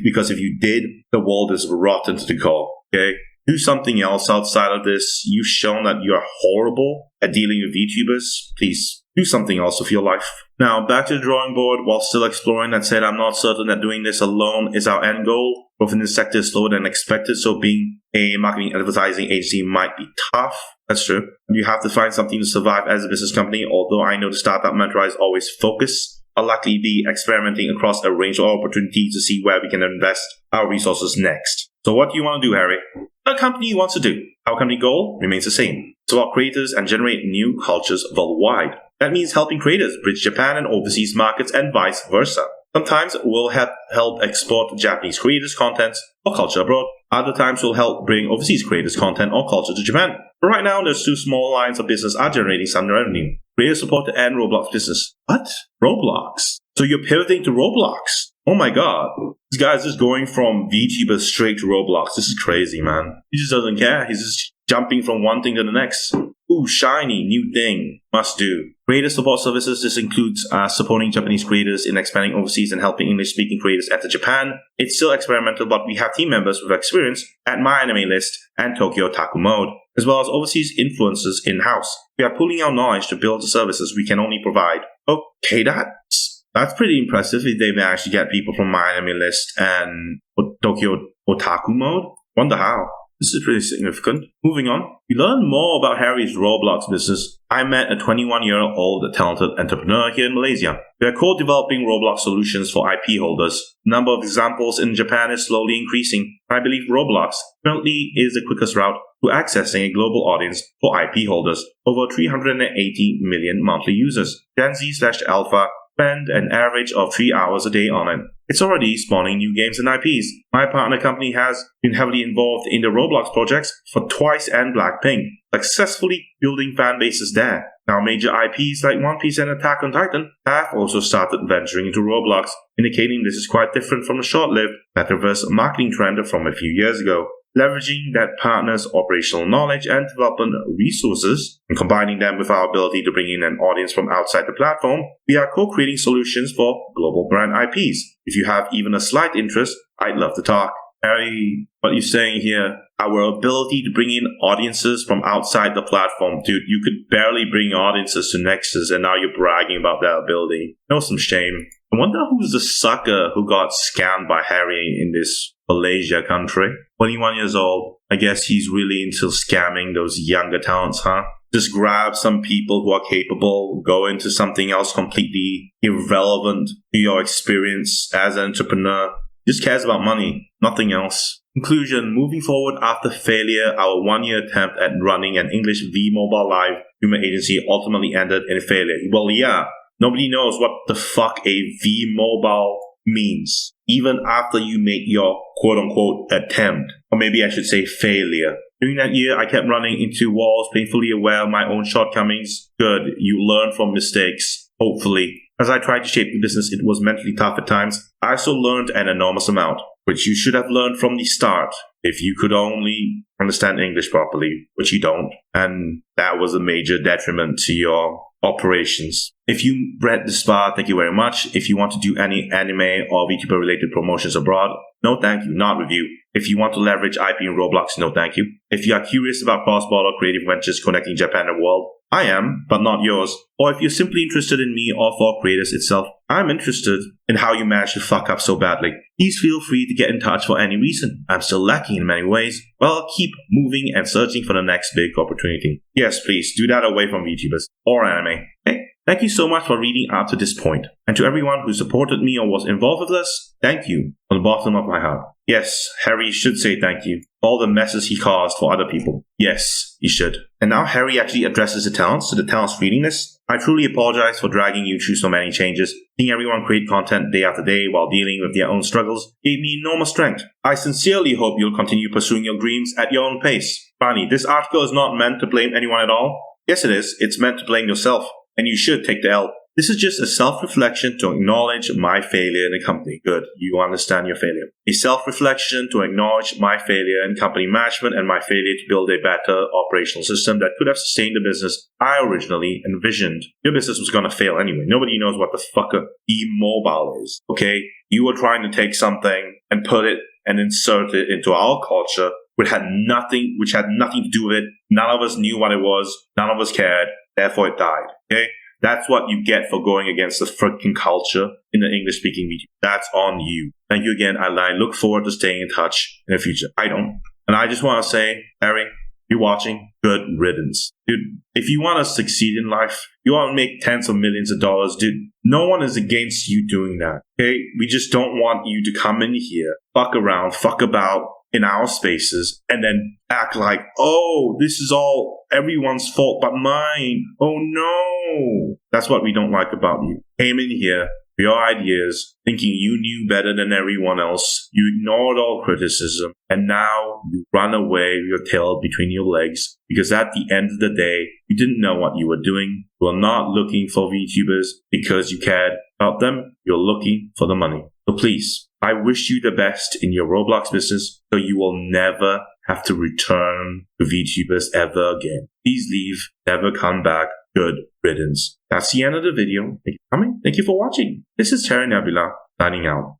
Because if you did, the world is rotten to the core. Okay? Do something else outside of this. You've shown that you're horrible at dealing with VTubers. Please do something else with your life. Now, back to the drawing board. While still exploring, that said, I'm not certain that doing this alone is our end goal. Growth in this sector is slower than expected, so being a marketing advertising agency might be tough. That's true. You have to find something to survive as a business company, although I know the startup mantra is always focus. I'll likely be experimenting across a range of opportunities to see where we can invest our resources next. So what do you want to do, Harry? What a company wants to do. Our company goal remains the same. Support creators and generate new cultures worldwide. That means helping creators bridge Japan and overseas markets and vice versa. Sometimes we'll help export Japanese creators' content or culture abroad. Other times we'll help bring overseas creators' content or culture to Japan. But right now, those two small lines of business are generating some revenue. Creator support and Roblox business. What? Roblox? So you're pivoting to Roblox? Oh my god. This guy's just going from VTuber straight to Roblox. This is crazy, man. He just doesn't care. He's just jumping from one thing to the next. Ooh, shiny, new thing. Must do. Creator support services. This includes supporting Japanese creators in expanding overseas and helping English-speaking creators enter Japan. It's still experimental, but we have team members with experience at My Anime List and Tokyo Otaku Mode, as well as overseas influencers in-house. We are pooling our knowledge to build the services we can only provide. Okay, that's pretty impressive if they manage to get people from My Anime List and Tokyo Otaku Mode. Wonder how. This is pretty significant. Moving on, we learn more about Harry's Roblox business. I met a 21-year-old talented entrepreneur here in Malaysia. We are co-developing Roblox solutions for IP holders. The number of examples in Japan is slowly increasing. I believe Roblox currently is the quickest route to accessing a global audience for IP holders. Over 380 million monthly users. Gen Z/Alpha spend an average of 3 hours a day on it. It's already spawning new games and IPs. My partner company has been heavily involved in the Roblox projects for Twice and Blackpink, successfully building fan bases there. Now major IPs like One Piece and Attack on Titan have also started venturing into Roblox, indicating this is quite different from the short-lived metaverse marketing trend from a few years ago. Leveraging that partner's operational knowledge and development resources and combining them with our ability to bring in an audience from outside the platform, we are co-creating solutions for global brand IPs. If you have even a slight interest, I'd love to talk. Harry, what you're saying here, our ability to bring in audiences from outside the platform. Dude, you could barely bring audiences to Nexas and now you're bragging about that ability. No, some shame. I wonder who's the sucker who got scammed by Harry in this Malaysia country. 21 years old. I guess he's really into scamming those younger talents, huh? Just grab some people who are capable, go into something else completely irrelevant to your experience as an entrepreneur. Just cares about money, nothing else. Conclusion, moving forward after failure, our 1-year attempt at running an English V-Mobile Live humor agency ultimately ended in failure. Well, yeah, nobody knows what the fuck a V-Mobile means, even after you make your quote-unquote attempt, or maybe I should say failure. During that year, I kept running into walls, painfully aware of my own shortcomings. Good, you learn from mistakes, hopefully. As I tried to shape the business, it was mentally tough at times. I also learned an enormous amount, which you should have learned from the start if you could only understand English properly, which you don't. And that was a major detriment to your operations. If you read this far, thank you very much. If you want to do any anime or VTuber related promotions abroad, no thank you, not with you. If you want to leverage IP in Roblox, no thank you. If you are curious about cross-border creative ventures connecting Japan and the world, I am, but not yours. Or if you're simply interested in me or for creators itself, I'm interested in how you managed to fuck up so badly. Please feel free to get in touch for any reason. I'm still lacking in many ways, but I'll keep moving and searching for the next big opportunity. Yes, please, do that away from VTubers or anime. Hey, thank you so much for reading up to this point. And to everyone who supported me or was involved with us, thank you from the bottom of my heart. Yes, Harry should say thank you for all the messes he caused for other people. Yes, he should. And now Harry actually addresses the talents to the talents reading this. I truly apologize for dragging you through so many changes. Seeing everyone create content day after day while dealing with their own struggles gave me enormous strength. I sincerely hope you'll continue pursuing your dreams at your own pace. Finally, this article is not meant to blame anyone at all. Yes, it is. It's meant to blame yourself. And you should take the L. This is just a self-reflection to acknowledge my failure in the company. Good, you understand your failure. A self-reflection to acknowledge my failure in company management and my failure to build a better operational system that could have sustained the business I originally envisioned. Your business was gonna fail anyway. Nobody knows what the fuck a e-mobile is, okay? You were trying to take something and put it and insert it into our culture, which had nothing to do with it. None of us knew what it was. None of us cared. Therefore, it died, okay? That's what you get for going against the freaking culture in the English-speaking video. That's on you. Thank you again. I look forward to staying in touch in the future. I don't. And I just want to say, Harry, you're watching, good riddance. Dude, if you want to succeed in life, you want to make tens of millions of dollars, dude, no one is against you doing that, okay? We just don't want you to come in here, fuck around, fuck about in our spaces, and then act like, oh, this is all everyone's fault but mine. Oh no. That's what we don't like about you. Came in here, your ideas, thinking you knew better than everyone else. You ignored all criticism, and now you run away with your tail between your legs because at the end of the day, you didn't know what you were doing. You were not looking for VTubers because you cared about them. You're looking for the money. So please, I wish you the best in your Roblox business so you will never have to return to VTubers ever again. Please leave, never come back. Good riddance. That's the end of the video. Thank you for coming. Thank you for watching. This is Terry Nebula signing out.